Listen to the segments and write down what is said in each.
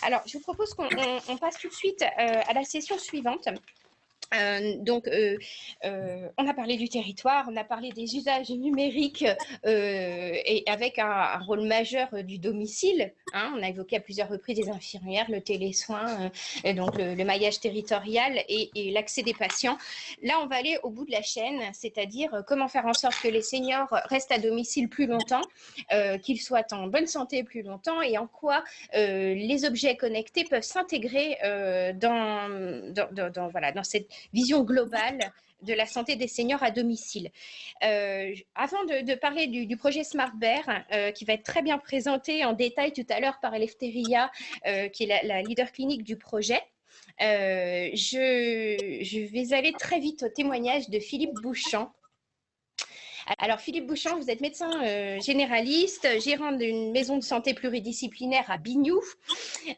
Alors, je vous propose qu'on passe tout de suite à la session suivante. On a parlé du territoire, on a parlé des usages numériques et avec un rôle majeur du domicile. Hein, on a évoqué à plusieurs reprises les infirmières, le télésoin, et donc le maillage territorial et l'accès des patients. Là, on va aller au bout de la chaîne, c'est-à-dire comment faire en sorte que les seniors restent à domicile plus longtemps, qu'ils soient en bonne santé plus longtemps et en quoi les objets connectés peuvent s'intégrer dans cette vision globale de la santé des seniors à domicile. Avant de parler du projet Smart Bear, qui va être très bien présenté en détail tout à l'heure par Eleftheria, qui est la leader clinique du projet, je vais aller très vite au témoignage de Philippe Bouchamp. Alors, Philippe Bouchamp, vous êtes médecin généraliste, gérant d'une maison de santé pluridisciplinaire à Bignoux.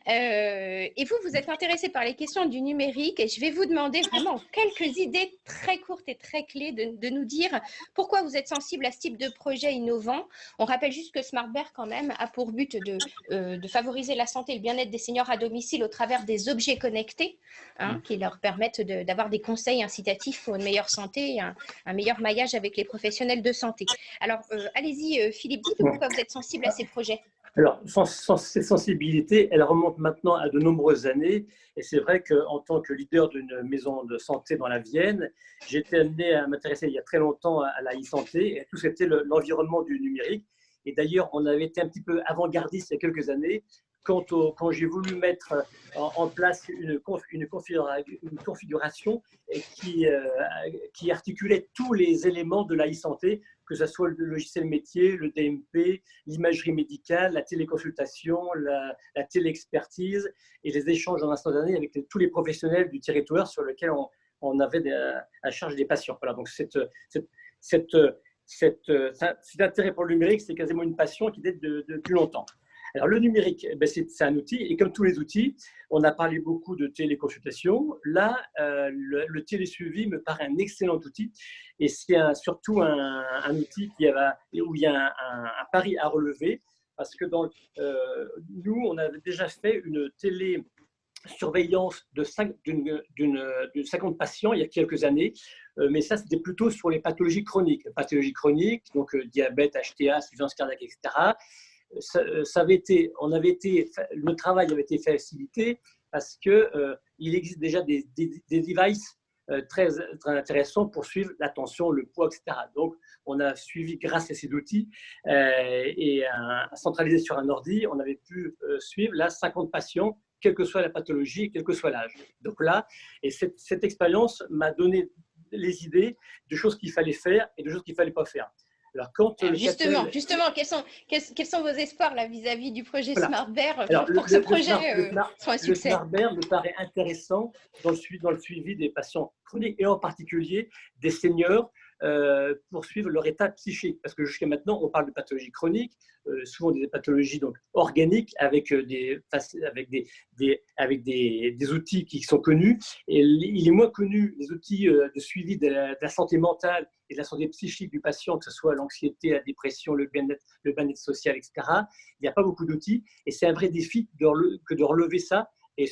Et vous êtes intéressé par les questions du numérique et je vais vous demander vraiment quelques idées très courtes et très clés de nous dire pourquoi vous êtes sensible à ce type de projet innovant. On rappelle juste que Smart Bear, quand même, a pour but de favoriser la santé et le bien-être des seniors à domicile au travers des objets connectés, hein, qui leur permettent d'avoir des conseils incitatifs pour une meilleure santé et un meilleur maillage avec les professionnels de santé. Alors, allez-y, Philippe, dites pourquoi vous êtes sensible à ces projets. Alors, cette sensibilité, elle remonte maintenant à de nombreuses années. Et c'est vrai qu'en tant que leader d'une maison de santé dans la Vienne, j'ai été amené à m'intéresser il y a très longtemps à la e-santé et tout c'était l'environnement du numérique. Et d'ailleurs, on avait été un petit peu avant-gardiste il y a quelques années quand j'ai voulu mettre en place une configuration qui articulait tous les éléments de la e-santé, que ce soit le logiciel métier, le DMP, l'imagerie médicale, la téléconsultation, la téléexpertise et les échanges en instantané avec tous les professionnels du territoire sur lequel on avait à charge des patients. Voilà, donc cet intérêt pour le numérique, c'est quasiment une passion qui date de plus longtemps. Alors, le numérique, c'est un outil, et comme tous les outils, on a parlé beaucoup de téléconsultation. Là, le télésuivi me paraît un excellent outil, et c'est surtout un outil où il y a un pari à relever, parce que nous, on avait déjà fait une télésurveillance de 50 patients il y a quelques années, mais ça, c'était plutôt sur les pathologies chroniques. Pathologies chroniques, donc diabète, HTA, insuffisance cardiaque, etc. Le travail avait été facilité parce qu'il existe déjà des devices très, très intéressants pour suivre la tension, le poids, etc. Donc, on a suivi grâce à ces outils et centralisé sur un ordi, on avait pu suivre là 50 patients, quelle que soit la pathologie, quel que soit l'âge. Donc là, et cette expérience m'a donné les idées de choses qu'il fallait faire et de choses qu'il ne fallait pas faire. Alors, justement, quels sont vos espoirs là vis-à-vis du projet voilà. Smart Bear pour que ce projet soit un succès? Le Smart Bear me paraît intéressant dans le suivi des patients chroniques et en particulier des seniors pour suivre leur état psychique. Parce que jusqu'à maintenant, on parle de pathologies chroniques, souvent des pathologies donc, organiques avec des outils qui sont connus. Et il est moins connu, les outils de suivi de la santé mentale et de la santé psychique du patient, que ce soit l'anxiété, la dépression, le bien-être social, etc. Il n'y a pas beaucoup d'outils et c'est un vrai défi que de relever ça et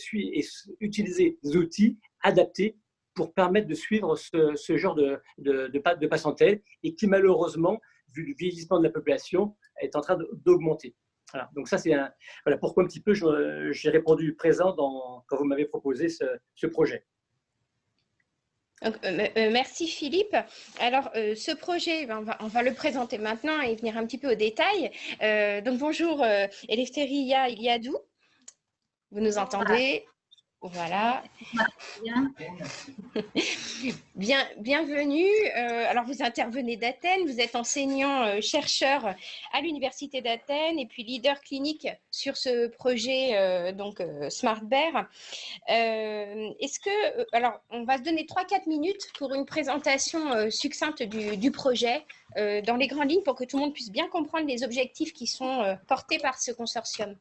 utiliser des outils adaptés pour permettre de suivre ce genre de patientèle et qui malheureusement, vu le vieillissement de la population, est en train d'augmenter. Voilà. Donc ça, c'est voilà pourquoi un petit peu j'ai répondu présent quand vous m'avez proposé ce projet. Donc, merci Philippe. Alors, ce projet, on va le présenter maintenant et venir un petit peu au détail. Donc, bonjour Eleftheria Iliadou. Vous nous entendez? Voilà. Bienvenue. Alors, vous intervenez d'Athènes, vous êtes enseignant-chercheur à l'Université d'Athènes et puis leader clinique sur ce projet Smart Bear. Alors, on va se donner 3-4 minutes pour une présentation succincte du projet dans les grandes lignes pour que tout le monde puisse bien comprendre les objectifs qui sont portés par ce consortium.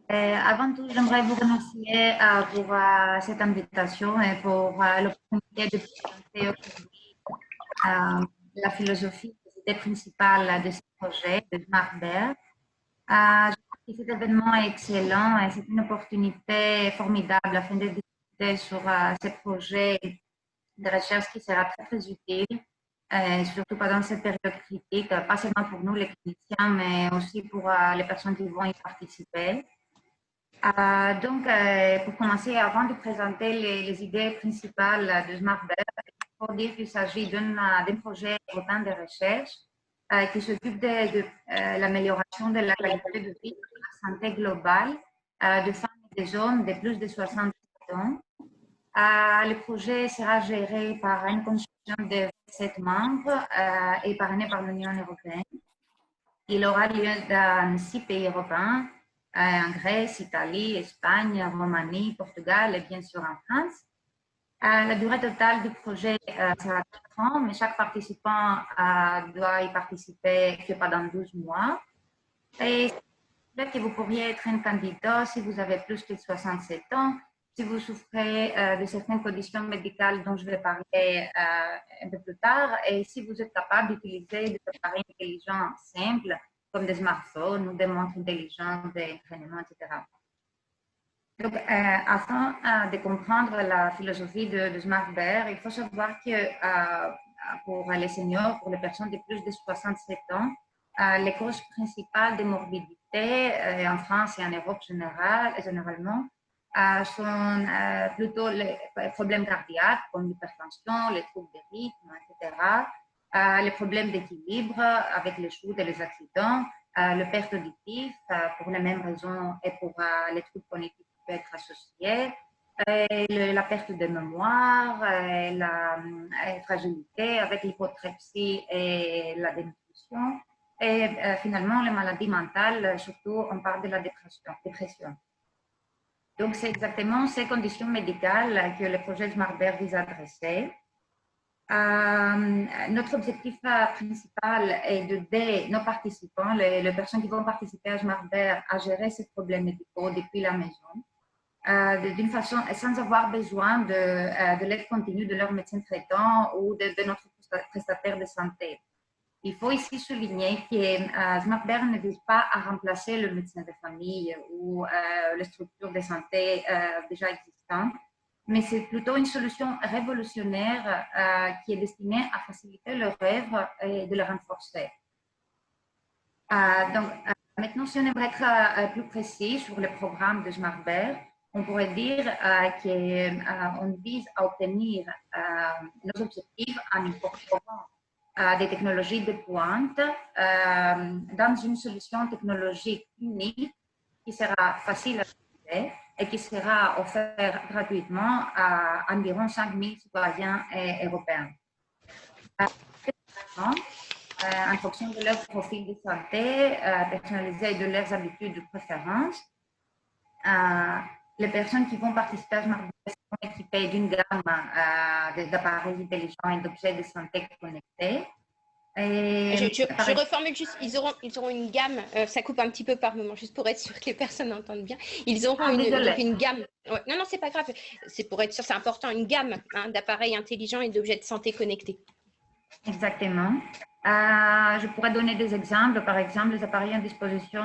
Avant tout, j'aimerais vous remercier pour cette invitation et pour l'opportunité de présenter aujourd'hui la philosophie, l'idée principale de ce projet de Smart Bear. Je Et cet événement est excellent et c'est une opportunité formidable afin de discuter sur ce projet de recherche qui sera très, très utile, surtout pendant cette période critique, pas seulement pour nous les cliniciens, mais aussi pour les personnes qui vont y participer. Donc, pour commencer, avant de présenter les idées principales de SmartBear, il faut dire qu'il s'agit d'un projet européen de recherche qui s'occupe de l'amélioration de la qualité de vie et de la santé globale de femmes et des hommes de plus de 60 ans. Le projet sera géré par une consortium de 7 membres et parrainé par l'Union européenne. Il aura lieu dans 6 pays européens, en Grèce, Italie, Espagne, Roumanie, Portugal et bien sûr en France. La durée totale du projet sera 4 ans, mais chaque participant doit y participer que pendant 12 mois. Et peut-être que vous pourriez être un candidat si vous avez plus de 67 ans, si vous souffrez de certaines conditions médicales dont je vais parler un peu plus tard, et si vous êtes capable d'utiliser des appareils intelligents simples, comme des smartphones ou des montres intelligentes d'entraînement, etc. Donc, afin de comprendre la philosophie de SmartBear, il faut savoir que pour les seniors, pour les personnes de plus de 67 ans, les causes principales de morbidité en France et en Europe généralement sont plutôt les problèmes cardiaques comme l'hypertension, les troubles de rythme, etc. Les problèmes d'équilibre avec les chutes et les accidents, le perte auditive pour les mêmes raisons et pour les troubles cognitifs qui peuvent être associés, la perte de mémoire, la fragilité avec l'hypotrépsie et la dénutrition. Et finalement, les maladies mentales, surtout, on parle de la dépression. Donc, c'est exactement ces conditions médicales que le projet SmartBear vise à adresser. Notre objectif principal est d'aider nos participants, les personnes qui vont participer à SmartBear, à gérer ces problèmes médicaux depuis la maison, d'une façon sans avoir besoin de l'aide continue de leur médecin traitant ou de notre prestataire de santé. Il faut ici souligner que SmartBear ne vise pas à remplacer le médecin de famille ou les structures de santé déjà existantes, mais c'est plutôt une solution révolutionnaire qui est destinée à faciliter le rêve et de le renforcer. Donc, maintenant, si on aimerait être plus précis sur le programme de SmartBear, on pourrait dire qu'on vise à obtenir nos objectifs en incorporant des technologies de pointe dans une solution technologique unique qui sera facile à utiliser et qui sera offerte gratuitement à environ 5 000 citoyens européens. En fonction de leur profil de santé personnalisé et de leurs habitudes de préférence, les personnes qui vont participer à SmartBear sont équipées d'une gamme d'appareils intelligents et d'objets de santé connectés. Je reformule juste, ils auront une gamme, ça coupe un petit peu par moment, juste pour être sûr que les personnes entendent bien. Ils auront une gamme, ouais, non, c'est pas grave, c'est pour être sûr, c'est important, une gamme d'appareils intelligents et d'objets de santé connectés. Exactement. Je pourrais donner des exemples. Par exemple, les appareils en disposition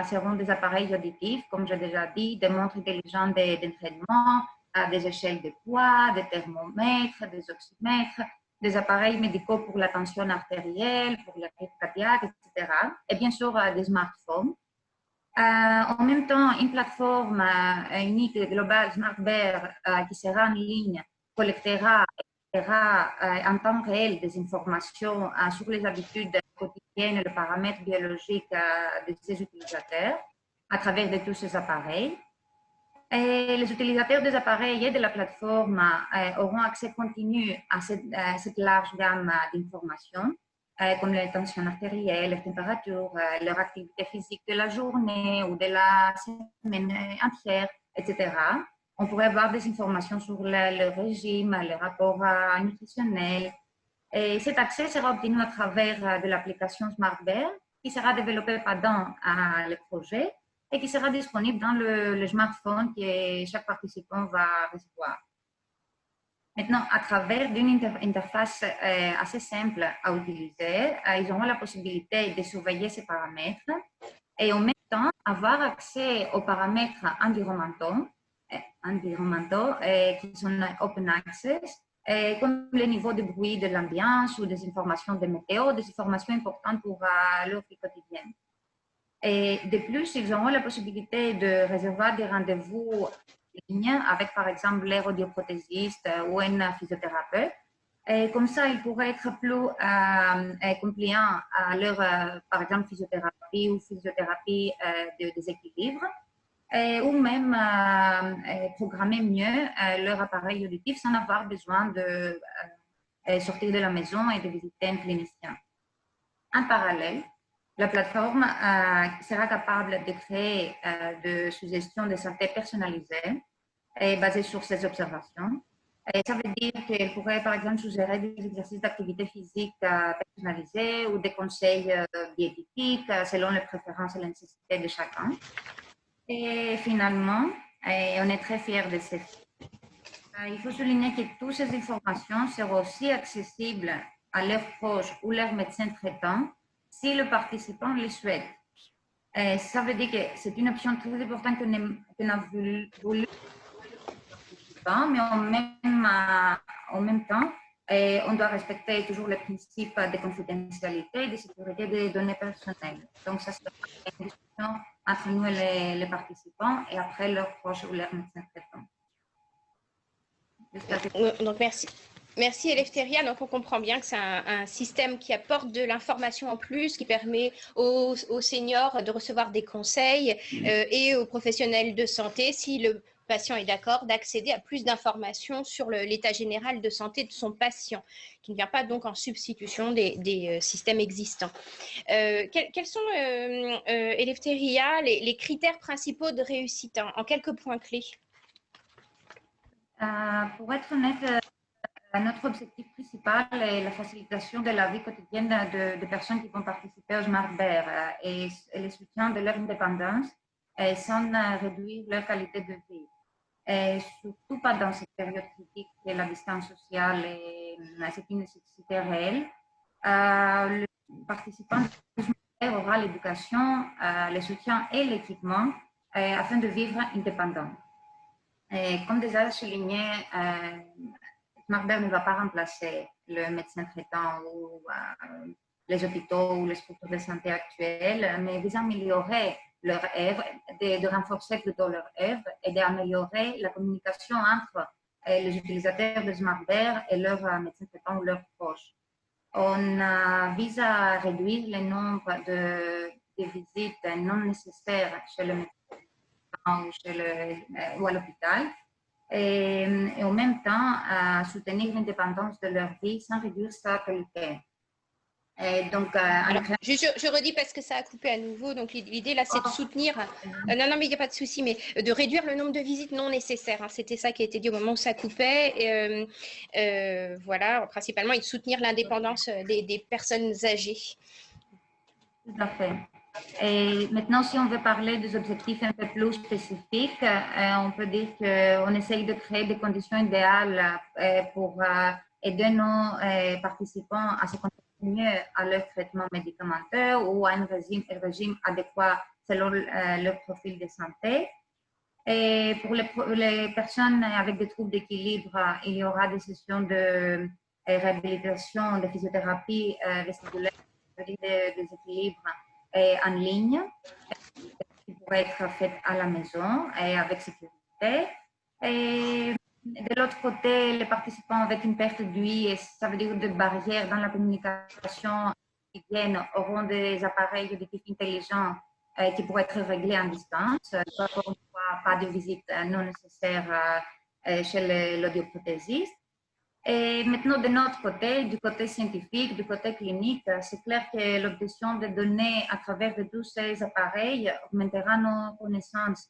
seront des appareils auditifs, comme j'ai déjà dit, des montres intelligentes d'entraînement, des échelles de poids, des thermomètres, des oxymètres, des appareils médicaux pour la tension artérielle, pour la rythme cardiaque, etc. Et bien sûr, des smartphones. En même temps, une plateforme unique et globale SmartBear qui sera en ligne collectera en temps réel des informations sur les habitudes quotidiennes et les paramètres biologiques de ces utilisateurs à travers de tous ces appareils. Et les utilisateurs des appareils et de la plateforme auront accès continu à cette large gamme d'informations, comme la tension artérielle, la température, leur activité physique de la journée ou de la semaine entière, etc. On pourrait avoir des informations sur le régime, le rapport nutritionnel. Et cet accès sera obtenu à travers de l'application SmartBear qui sera développée pendant le projet et qui sera disponible dans le smartphone que chaque participant va recevoir. Maintenant, à travers d'une interface assez simple à utiliser, ils auront la possibilité de surveiller ces paramètres et en même temps avoir accès aux paramètres environnementaux qui sont open access, comme le niveau de bruit de l'ambiance ou des informations de météo, des informations importantes pour leur vie quotidienne. Et de plus, ils auront la possibilité de réserver des rendez-vous en ligne avec, par exemple, l'audioprothésiste ou un physiothérapeute. Et comme ça, ils pourraient être plus compliants à leur, par exemple, physiothérapie ou physiothérapie de déséquilibre, ou même programmer mieux leur appareil auditif sans avoir besoin de sortir de la maison et de visiter un clinicien. En parallèle, la plateforme sera capable de créer des suggestions de santé personnalisées et basées sur ces observations. Et ça veut dire qu'elle pourrait, par exemple, suggérer des exercices d'activité physique personnalisés ou des conseils diététiques selon les préférences et les nécessités de chacun. Et finalement, on est très fiers de ces. Il faut souligner que toutes ces informations seront aussi accessibles à leurs proches ou leurs médecins traitants si le participant le souhaite. Ça veut dire que c'est une option très importante qu'on a voulu mais en même temps, on doit respecter toujours le principe de confidentialité et de sécurité des données personnelles. Donc, ça sera une discussion entre nous et les participants et après leurs proches ou leurs médecins traitants. Donc, merci. Merci Eleftheria. Donc, on comprend bien que c'est un système qui apporte de l'information en plus, qui permet aux seniors de recevoir des conseils et aux professionnels de santé, si le patient est d'accord, d'accéder à plus d'informations sur l'état général de santé de son patient, qui ne vient pas donc en substitution des systèmes existants. Quels sont, Eleftheria, les critères principaux de réussite en quelques points clés? Pour être honnête, notre objectif principal est la facilitation de la vie quotidienne de personnes qui vont participer au Smart Bear et le soutien de leur indépendance sans réduire leur qualité de vie. Et surtout pas dans cette période critique que la distance sociale c'est une nécessité réelle. Le participant du Smart Bear aura l'éducation, le soutien et l'équipement afin de vivre indépendant. Et comme déjà souligné, Smart Bear ne va pas remplacer le médecin traitant ou les hôpitaux ou les structures de santé actuelles, mais vise à améliorer leur œuvre, de renforcer plutôt leur œuvre et d'améliorer la communication entre les utilisateurs de Smart Bear et leurs médecins traitants ou leurs proches. On vise à réduire le nombre de visites non nécessaires chez le médecin ou à l'hôpital. Et en même temps à soutenir l'indépendance de leur vie sans réduire sa qualité. Et donc, alors, je redis parce que ça a coupé à nouveau. Donc, l'idée là, c'est de soutenir. Non, mais il n'y a pas de souci, mais de réduire le nombre de visites non nécessaires. Hein. C'était ça qui a été dit au moment où ça coupait. Et, voilà, principalement, et de soutenir l'indépendance des personnes âgées. Tout à fait. Et maintenant, si on veut parler des objectifs un peu plus spécifiques, on peut dire qu'on essaye de créer des conditions idéales pour aider nos participants à se concentrer mieux à leur traitement médicamenteux ou à un régime adéquat selon leur profil de santé. Et pour les personnes avec des troubles d'équilibre, il y aura des sessions de réhabilitation, de physiothérapie vestibulaire, des équilibres en ligne, qui pourrait être faite à la maison et avec sécurité. Et de l'autre côté, les participants avec une perte d'ouïe, ça veut dire des barrières dans la communication quotidienne, auront des appareils auditifs intelligents qui pourraient être réglés en distance. Pas de visite non nécessaire chez l'audioprothésiste. Et maintenant, de notre côté, du côté scientifique, du côté clinique, c'est clair que l'obtention de données à travers de tous ces appareils augmentera nos connaissances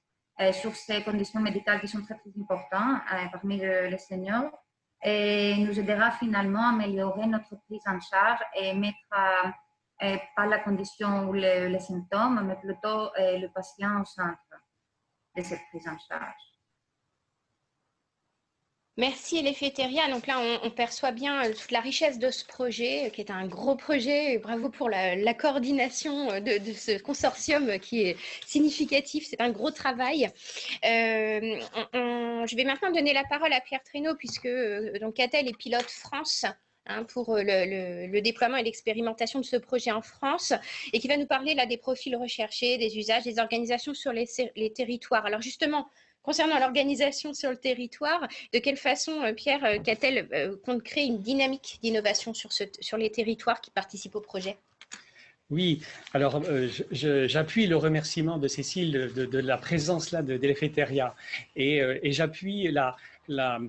sur ces conditions médicales qui sont très, très importantes parmi les seniors et nous aidera finalement à améliorer notre prise en charge et mettre pas la condition ou les symptômes, mais plutôt le patient au centre de cette prise en charge. Merci Eleftheria. Donc là, on perçoit bien toute la richesse de ce projet, qui est un gros projet. Bravo pour la coordination de ce consortium qui est significatif. C'est un gros travail. Je vais maintenant donner la parole à Pierre Traîneau, puisque donc Catel est pilote France, hein, pour le déploiement et l'expérimentation de ce projet en France, et qui va nous parler là des profils recherchés, des usages, des organisations sur les territoires. Alors justement, concernant l'organisation sur le territoire, de quelle façon, Pierre, Catel compte créer une dynamique d'innovation sur les territoires qui participent au projet? Oui, alors j'appuie le remerciement de Cécile de la présence là d'Eleftheria et j'appuie la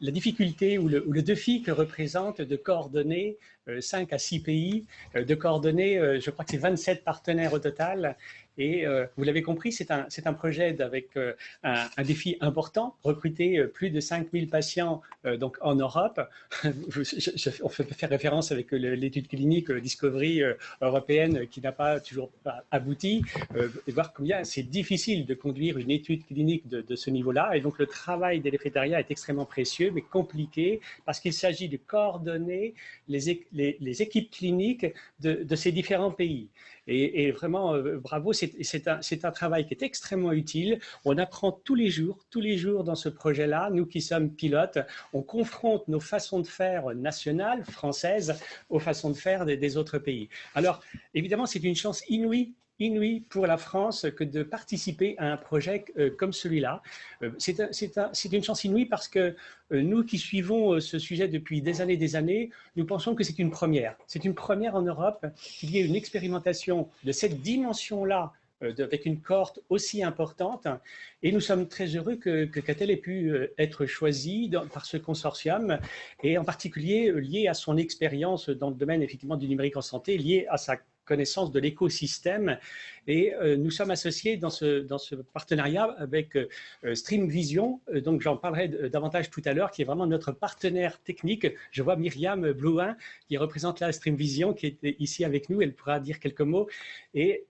difficulté ou le défi que représente de coordonner 5 à 6 pays, de coordonner, je crois que c'est 27 partenaires au total. Et vous l'avez compris, c'est un projet avec un défi important, recruter plus de 5000 patients donc en Europe. On peut faire référence avec l'étude clinique Discovery européenne qui n'a pas toujours abouti, et voir combien c'est difficile de conduire une étude clinique de ce niveau-là. Et donc le travail d'Eleftheria est extrêmement précieux, mais compliqué, parce qu'il s'agit de coordonner les équipes cliniques de ces différents pays. Et vraiment, bravo, c'est un travail qui est extrêmement utile. On apprend tous les jours dans ce projet-là. Nous qui sommes pilotes, on confronte nos façons de faire nationales, françaises, aux façons de faire des autres pays. Alors, évidemment, c'est une chance inouïe pour la France que de participer à un projet comme celui-là. C'est une chance inouïe parce que nous qui suivons ce sujet depuis des années, nous pensons que c'est une première. C'est une première en Europe qu'il y ait une expérimentation de cette dimension-là avec une cohorte aussi importante. Et nous sommes très heureux que Catel ait pu être choisi par ce consortium, et en particulier lié à son expérience dans le domaine effectivement du numérique en santé, lié à sa connaissance de l'écosystème. Et nous sommes associés dans ce partenariat avec Stream Vision, donc j'en parlerai davantage tout à l'heure, qui est vraiment notre partenaire technique. Je vois Myriam Blouin qui représente la Stream Vision, qui est ici avec nous, elle pourra dire quelques mots. Et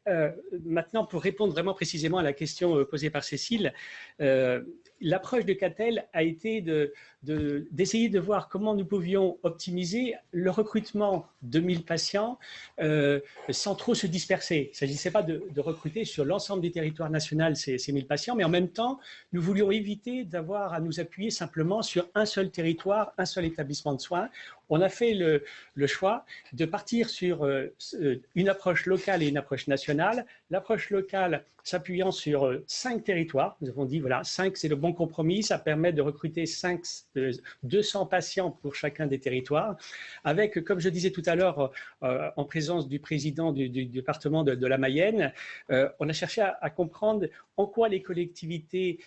maintenant, pour répondre vraiment précisément à la question posée par Cécile, l'approche de Catel a été d'essayer de voir comment nous pouvions optimiser le recrutement de 1000 patients sans trop se disperser. Il ne s'agissait pas de recruter sur l'ensemble du territoire national ces 1000 patients, mais en même temps, nous voulions éviter d'avoir à nous appuyer simplement sur un seul territoire, un seul établissement de soins. On a fait le choix de partir sur une approche locale et une approche nationale. L'approche locale s'appuyant sur 5 territoires. Nous avons dit, voilà, 5, c'est le bon compromis. Ça permet de recruter 200 patients pour chacun des territoires. Avec, comme je disais tout à l'heure, en présence du président du département de la Mayenne, on a cherché à comprendre en quoi les collectivités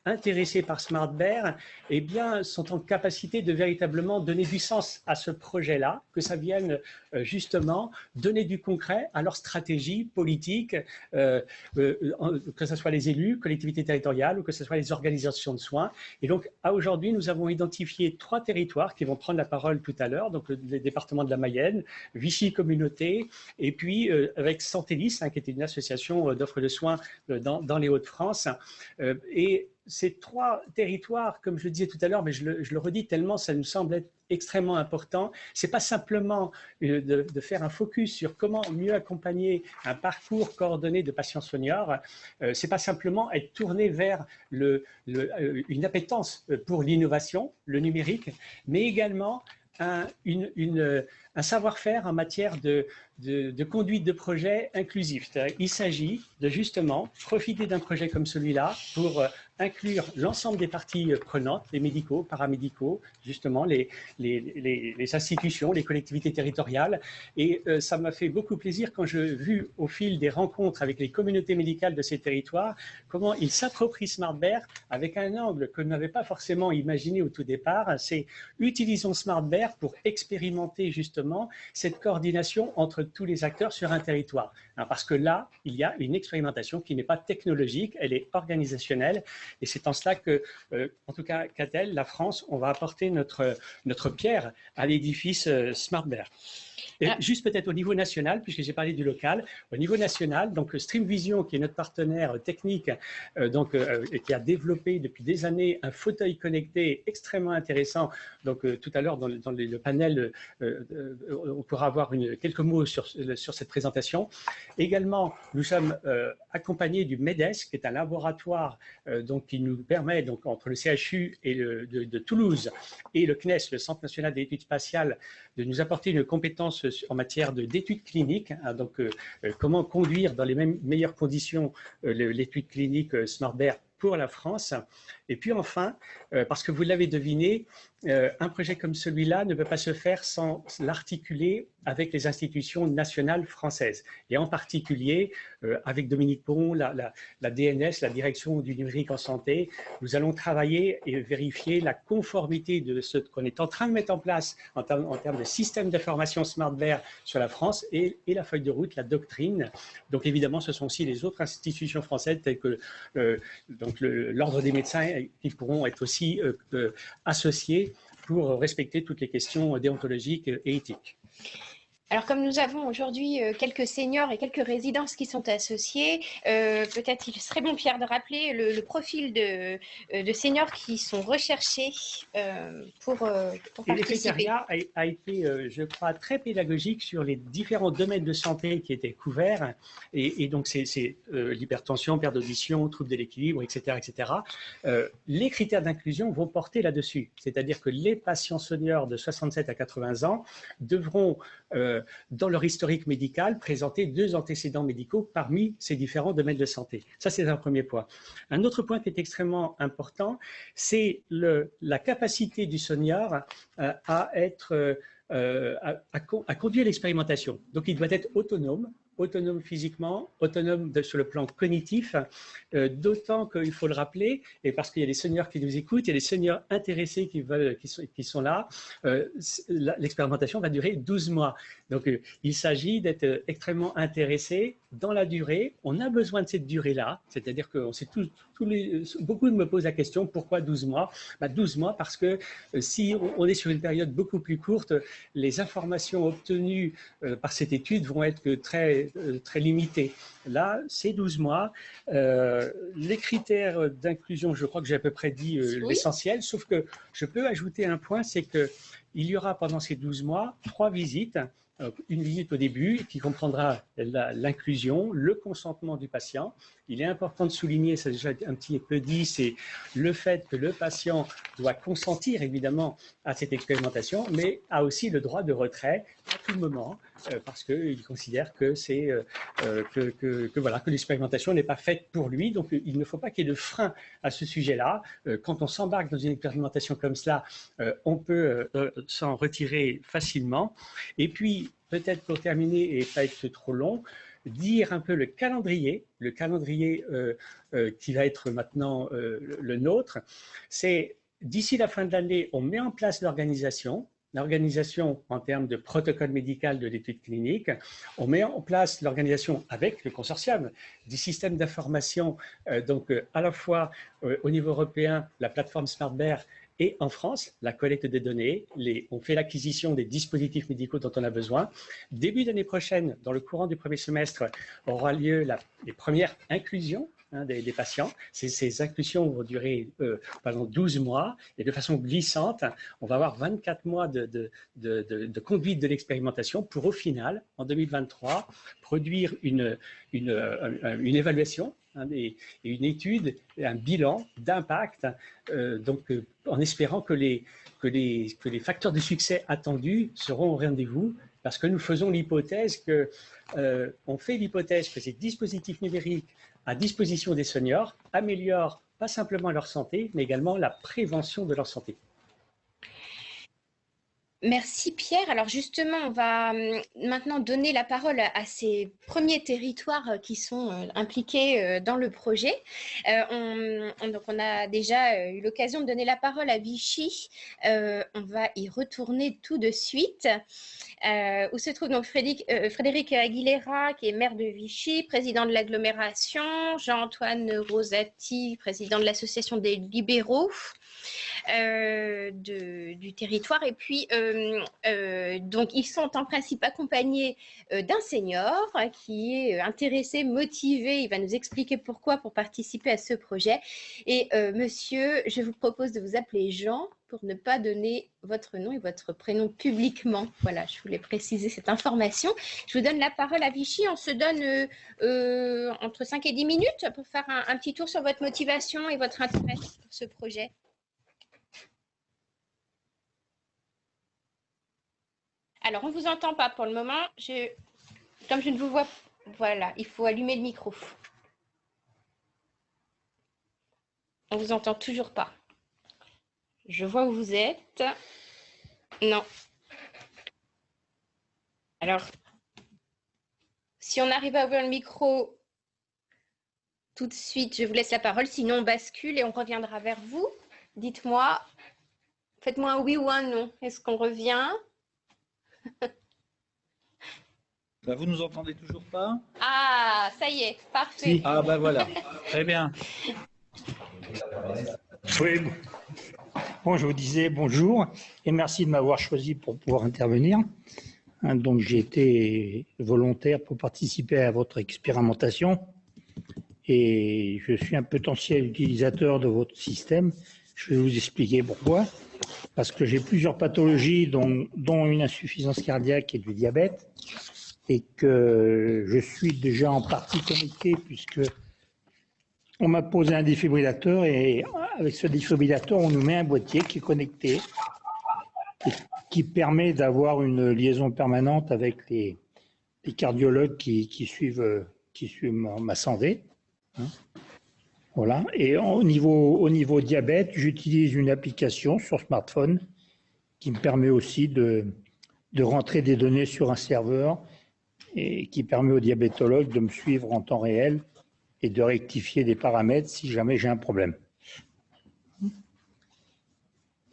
intéressées par SmartBear eh bien, sont en capacité de véritablement donner du sens à ce projet-là, que ça vienne justement donner du concret à leur stratégie politique, que ce soit les élus, collectivités territoriales ou que ce soit les organisations de soins. Et donc, à aujourd'hui, nous avons identifié 3 territoires qui vont prendre la parole tout à l'heure, donc le département de la Mayenne, Vichy Communauté, et puis avec Santélis, qui était une association d'offres de soins dans les Hauts-de-France. Et ces 3 territoires, comme je le disais tout à l'heure, mais je le redis tellement ça nous semble être extrêmement important, ce n'est pas simplement de faire un focus sur comment mieux accompagner un parcours coordonné de patients seniors, ce n'est pas simplement être tourné vers une appétence pour l'innovation, le numérique, mais également un savoir-faire en matière de conduite de projet inclusif. Il s'agit de justement profiter d'un projet comme celui-là pour inclure l'ensemble des parties prenantes, les médicaux, paramédicaux, justement les institutions, les collectivités territoriales. Et ça m'a fait beaucoup plaisir quand j'ai vu au fil des rencontres avec les communautés médicales de ces territoires, comment ils s'approprient SmartBear avec un angle que je n'avais pas forcément imaginé au tout départ. C'est utilisons SmartBear pour expérimenter justement cette coordination entre tous les acteurs sur un territoire. Parce que là, il y a une expérimentation qui n'est pas technologique, elle est organisationnelle. Et c'est en cela que, en tout cas, Catel, la France, on va apporter notre pierre à l'édifice SmartBear. Juste peut-être au niveau national, puisque j'ai parlé du local, au niveau national, donc Stream Vision, qui est notre partenaire technique, qui a développé depuis des années un fauteuil connecté extrêmement intéressant. Donc tout à l'heure, dans le panel, on pourra avoir quelques mots sur cette présentation. Également, nous sommes accompagnés du MEDES, qui est un laboratoire qui nous permet, donc, entre le CHU et de Toulouse et le CNES, le Centre national d'études spatiales, de nous apporter une compétence en matière d'études cliniques, hein, comment conduire dans les meilleures conditions l'étude clinique SmartBear pour la France. Et puis enfin, parce que vous l'avez deviné, un projet comme celui-là ne peut pas se faire sans l'articuler avec les institutions nationales françaises. Et en particulier, avec Dominique Pon, la DNS, la Direction du numérique en santé, nous allons travailler et vérifier la conformité de ce qu'on est en train de mettre en place en termes de système d'information SmartBear sur la France et la feuille de route, la doctrine. Donc évidemment, ce sont aussi les autres institutions françaises telles que l'Ordre des médecins qui pourront être aussi associés pour respecter toutes les questions déontologiques et éthiques. Alors, comme nous avons aujourd'hui quelques seniors et quelques résidences qui sont associés, peut-être il serait bon, Pierre, de rappeler le profil de seniors qui sont recherchés pour participer. Le secrétariat a été, je crois, très pédagogique sur les différents domaines de santé qui étaient couverts. Et donc, c'est l'hypertension, perte d'audition, troubles de l'équilibre, etc. etc. Les critères d'inclusion vont porter là-dessus. C'est-à-dire que les patients seniors de 67 à 80 ans devront dans leur historique médical, présenter 2 antécédents médicaux parmi ces différents domaines de santé. Ça, c'est un premier point. Un autre point qui est extrêmement important, c'est la capacité du senior à conduire l'expérimentation. Donc, il doit être autonome physiquement, autonome sur le plan cognitif, d'autant qu'il faut le rappeler, et parce qu'il y a des seniors qui nous écoutent, il y a des seniors intéressés qui sont là, l'expérimentation va durer 12 mois. Donc, il s'agit d'être extrêmement intéressé dans la durée. On a besoin de cette durée-là, c'est-à-dire que beaucoup me posent la question, pourquoi 12 mois 12 mois parce que si on est sur une période beaucoup plus courte, les informations obtenues par cette étude vont être très limitées. Là, c'est 12 mois. Les critères d'inclusion, je crois que j'ai à peu près dit l'essentiel, sauf que je peux ajouter un point, c'est qu'il y aura pendant ces 12 mois 3 visites. Une visite au début qui comprendra l'inclusion, le consentement du patient. Il est important de souligner, ça a déjà un petit peu dit, c'est le fait que le patient doit consentir évidemment à cette expérimentation, mais a aussi le droit de retrait à tout moment parce qu'il considère que que l'expérimentation n'est pas faite pour lui. Donc il ne faut pas qu'il y ait de frein à ce sujet-là. Quand on s'embarque dans une expérimentation comme cela, on peut s'en retirer facilement. Et puis, peut-être pour terminer et pas être trop long, dire un peu le calendrier qui va être maintenant le nôtre. C'est d'ici la fin de l'année, on met en place l'organisation en termes de protocole médical de l'étude clinique. On met en place l'organisation avec le consortium des systèmes d'information, à la fois au niveau européen, la plateforme SmartBear, et en France, la collecte des données, on fait l'acquisition des dispositifs médicaux dont on a besoin. Début d'année prochaine, dans le courant du premier semestre, aura lieu les premières inclusions des patients. Ces inclusions vont durer pendant 12 mois et de façon glissante, on va avoir 24 mois de conduite de l'expérimentation pour au final, en 2023, produire une évaluation et une étude, un bilan d'impact, en espérant que les facteurs de succès attendus seront au rendez-vous, parce que nous faisons l'hypothèse on fait l'hypothèse que ces dispositifs numériques à disposition des seniors améliorent pas simplement leur santé, mais également la prévention de leur santé. Merci Pierre. Alors justement, on va maintenant donner la parole à ces premiers territoires qui sont impliqués dans le projet. On a déjà eu l'occasion de donner la parole à Vichy. On va y retourner tout de suite. Où se trouve donc Frédéric Aguilera, qui est maire de Vichy, président de l'agglomération, Jean-Antoine Rosati, président de l'association des libéraux. du territoire. Et puis, donc, ils sont en principe accompagnés d'un senior qui est intéressé, motivé. Il va nous expliquer pourquoi pour participer à ce projet. Et monsieur, je vous propose de vous appeler Jean pour ne pas donner votre nom et votre prénom publiquement. Voilà, je voulais préciser cette information. Je vous donne la parole à Vichy. On se donne entre 5 et 10 minutes pour faire un petit tour sur votre motivation et votre intérêt pour ce projet. Alors, on ne vous entend pas pour le moment. Comme je ne vous vois pas, voilà, il faut allumer le micro. On ne vous entend toujours pas. Je vois où vous êtes. Non. Alors, si on arrive à ouvrir le micro tout de suite, je vous laisse la parole. Sinon, on bascule et on reviendra vers vous. Dites-moi, faites-moi un oui ou un non. Est-ce qu'on revient? Ben, vous nous entendez toujours pas? Ah, ça y est, parfait. Si. Ah ben voilà, très bien. Oui, bon, je vous disais bonjour et merci de m'avoir choisi pour pouvoir intervenir. Donc, j'ai été volontaire pour participer à votre expérimentation et je suis un potentiel utilisateur de votre système. Je vais vous expliquer pourquoi. Parce que j'ai plusieurs pathologies, dont une insuffisance cardiaque et du diabète, et que je suis déjà en partie connecté puisque on m'a posé un défibrillateur et avec ce défibrillateur, on nous met un boîtier qui est connecté et qui permet d'avoir une liaison permanente avec les cardiologues qui suivent ma santé. Hein. Voilà. Et au niveau diabète, j'utilise une application sur smartphone qui me permet aussi de rentrer des données sur un serveur et qui permet au diabétologue de me suivre en temps réel et de rectifier des paramètres si jamais j'ai un problème.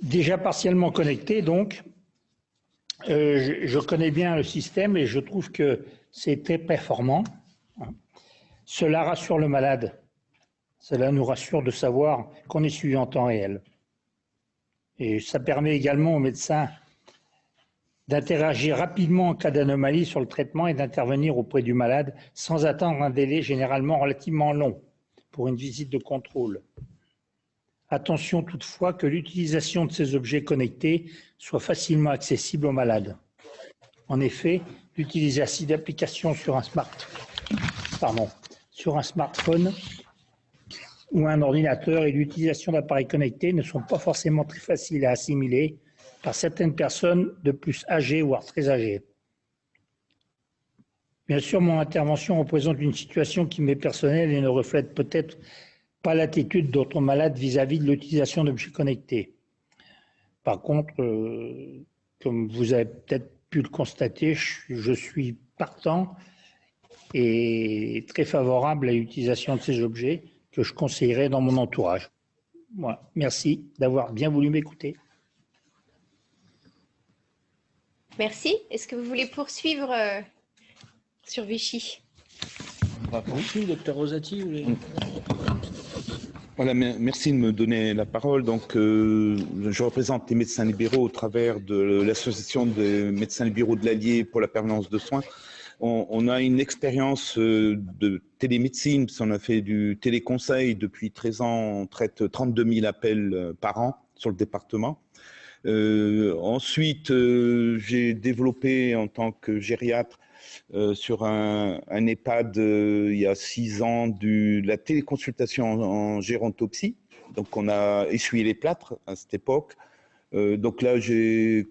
Déjà partiellement connecté, donc, je connais bien le système et je trouve que c'est très performant. Cela rassure le malade. Cela nous rassure de savoir qu'on est suivi en temps réel. Et ça permet également aux médecins d'interagir rapidement en cas d'anomalie sur le traitement et d'intervenir auprès du malade sans attendre un délai généralement relativement long pour une visite de contrôle. Attention toutefois que l'utilisation de ces objets connectés soit facilement accessible aux malades. En effet, l'utilisation d'applications sur un smartphone ou un ordinateur et l'utilisation d'appareils connectés ne sont pas forcément très faciles à assimiler par certaines personnes de plus âgées, voire très âgées. Bien sûr, mon intervention représente une situation qui m'est personnelle et ne reflète peut-être pas l'attitude d'autres malades vis-à-vis de l'utilisation d'objets connectés. Par contre, comme vous avez peut-être pu le constater, je suis partant et très favorable à l'utilisation de ces objets que je conseillerais dans mon entourage. Voilà. Merci d'avoir bien voulu m'écouter. Merci. Est-ce que vous voulez poursuivre sur Vichy? On va poursuivre, docteur Rosati. Voilà, merci de me donner la parole. Donc, je représente les médecins libéraux au travers de l'association des médecins libéraux de l'Allier pour la permanence de soins. On a une expérience de télémédecine, parce qu'on a fait du téléconseil depuis 13 ans. On traite 32 000 appels par an sur le département. Ensuite, j'ai développé en tant que gériatre sur un EHPAD il y a 6 ans de la téléconsultation en gérontopsie. Donc, on a essuyé les plâtres à cette époque. Donc là, j'ai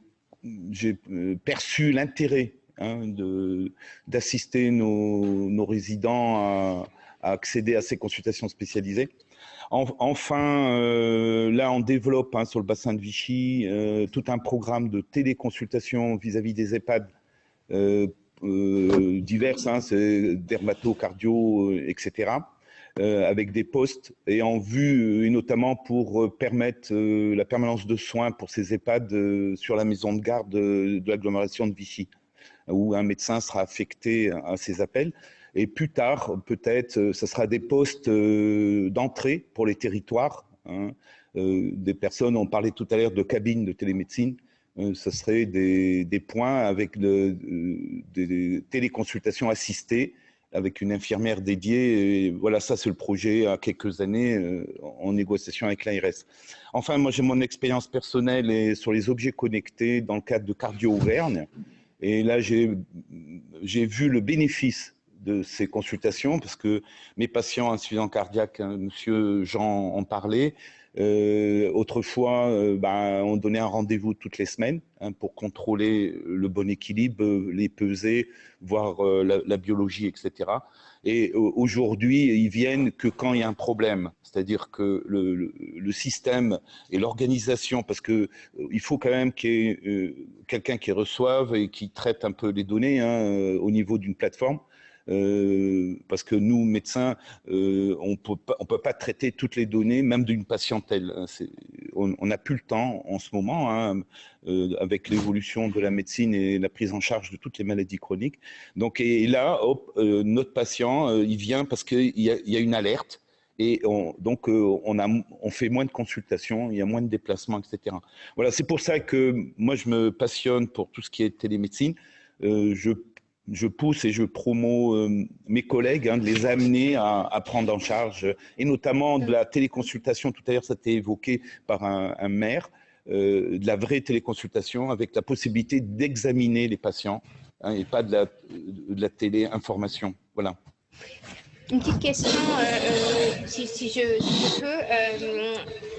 perçu l'intérêt d'assister nos résidents à accéder à ces consultations spécialisées. Enfin, là, on développe sur le bassin de Vichy tout un programme de téléconsultation vis-à-vis des EHPAD diverses, c'est dermato, cardio, etc., avec des postes et en vue, et notamment pour permettre la permanence de soins pour ces EHPAD sur la maison de garde de l'agglomération de Vichy, où un médecin sera affecté à ces appels. Et plus tard, peut-être, ce sera des postes d'entrée pour les territoires, des personnes, on parlait tout à l'heure de cabines de télémédecine, ce serait des points avec des téléconsultations assistées, avec une infirmière dédiée. Et voilà, ça c'est le projet à quelques années en négociation avec l'ARS. Enfin, moi j'ai mon expérience personnelle sur les objets connectés dans le cadre de Cardio Auvergne. Et là, j'ai vu le bénéfice de ces consultations parce que mes patients insuffisants cardiaques, monsieur Jean en parlait, autrefois, on donnait un rendez-vous toutes les semaines pour contrôler le bon équilibre, les peser, voir la biologie, etc. Et aujourd'hui, ils viennent que quand il y a un problème, c'est-à-dire que le système et l'organisation, parce que il faut quand même qu'il y ait quelqu'un qui reçoive et qui traite un peu les données au niveau d'une plateforme. Parce que nous, médecins, on peut pas traiter toutes les données, même d'une patientèle. On n'a plus le temps en ce moment, avec l'évolution de la médecine et la prise en charge de toutes les maladies chroniques. Donc, et là, notre patient, il vient parce qu'il y a une alerte. Et donc, on fait moins de consultations, il y a moins de déplacements, etc. Voilà, c'est pour ça que moi, je me passionne pour tout ce qui est télémédecine. Je pousse et je promeus mes collègues, de les amener à prendre en charge, et notamment de la téléconsultation. Tout à l'heure, ça a été évoqué par un maire, de la vraie téléconsultation avec la possibilité d'examiner les patients et pas de la téléinformation. Voilà. Une petite question, si je peux.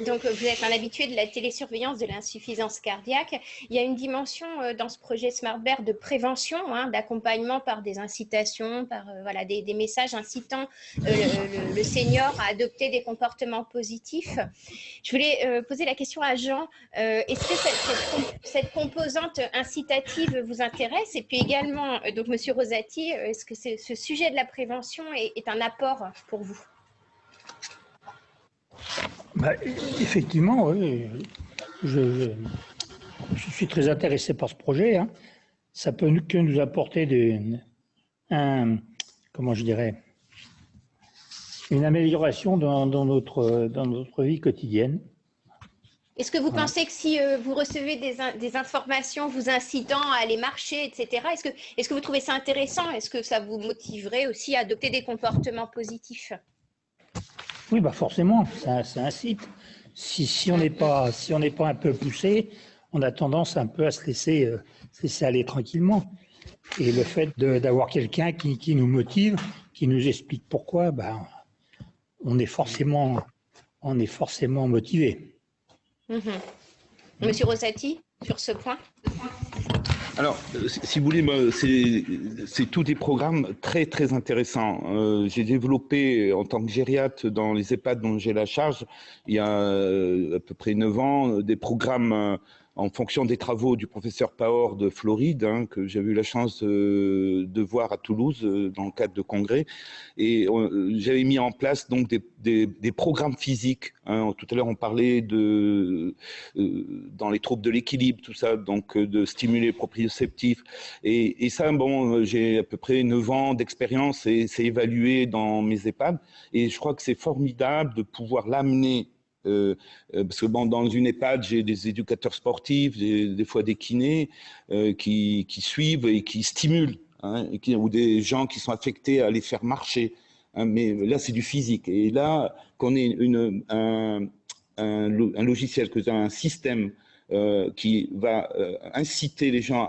Donc, vous êtes un habitué de la télésurveillance de l'insuffisance cardiaque. Il y a une dimension dans ce projet SmartBear de prévention, d'accompagnement par des incitations, par des messages incitant le senior à adopter des comportements positifs. Je voulais poser la question à Jean. Est-ce que cette composante incitative vous intéresse? Et puis également, donc Monsieur Rosati, est-ce que ce sujet de la prévention est un apport pour vous? Effectivement, oui. Je suis très intéressé par ce projet. Ça peut que nous apporter comment je dirais, une amélioration dans notre vie quotidienne. Est-ce que vous pensez que si vous recevez des informations vous incitant à aller marcher, etc., est-ce que vous trouvez ça intéressant? Est-ce que ça vous motiverait aussi à adopter des comportements positifs? Oui, forcément, ça incite. Si on n'est pas un peu poussé, on a tendance un peu à se laisser aller tranquillement. Et le fait d'avoir quelqu'un qui nous motive, qui nous explique pourquoi, on est forcément motivé. Monsieur Rosati, sur ce point? Alors, si vous voulez, c'est tous des programmes très, très intéressants. J'ai développé, en tant que gériatre dans les EHPAD dont j'ai la charge, il y a à peu près 9 ans, des programmes en fonction des travaux du professeur Paor de Floride, que j'avais eu la chance de voir à Toulouse dans le cadre de congrès. Et j'avais mis en place donc des programmes physiques. Tout à l'heure, on parlait dans les troubles de l'équilibre, tout ça, donc de stimuler le proprioceptif. Et ça, j'ai à peu près 9 ans d'expérience et c'est évalué dans mes EHPAD. Et je crois que c'est formidable de pouvoir l'amener. Parce que dans une EHPAD, j'ai des éducateurs sportifs, des fois des kinés qui suivent et qui stimulent, ou des gens qui sont affectés à les faire marcher. Mais là, c'est du physique. Et là, qu'on ait un logiciel, un système qui va inciter les gens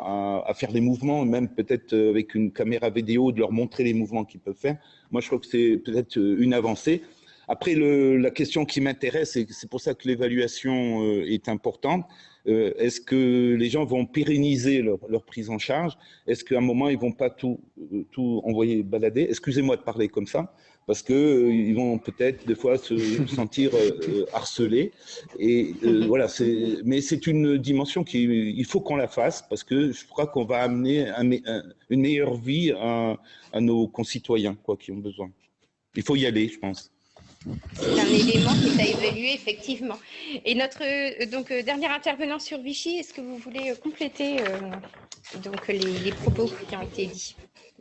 à faire des mouvements, même peut-être avec une caméra vidéo, de leur montrer les mouvements qu'ils peuvent faire. Moi, je crois que c'est peut-être une avancée. Après, la question qui m'intéresse, et c'est pour ça que l'évaluation est importante, est-ce que les gens vont pérenniser leur prise en charge? Est-ce qu'à un moment, ils ne vont pas tout envoyer balader? Excusez-moi de parler comme ça, parce qu'ils vont peut-être des fois se sentir harcelés. Et voilà, mais c'est une dimension il faut qu'on la fasse, parce que je crois qu'on va amener une meilleure vie à nos concitoyens qui ont besoin. Il faut y aller, je pense. C'est un élément qui est à évaluer, effectivement. Et notre dernier intervenant sur Vichy, est-ce que vous voulez compléter les propos qui ont été dits?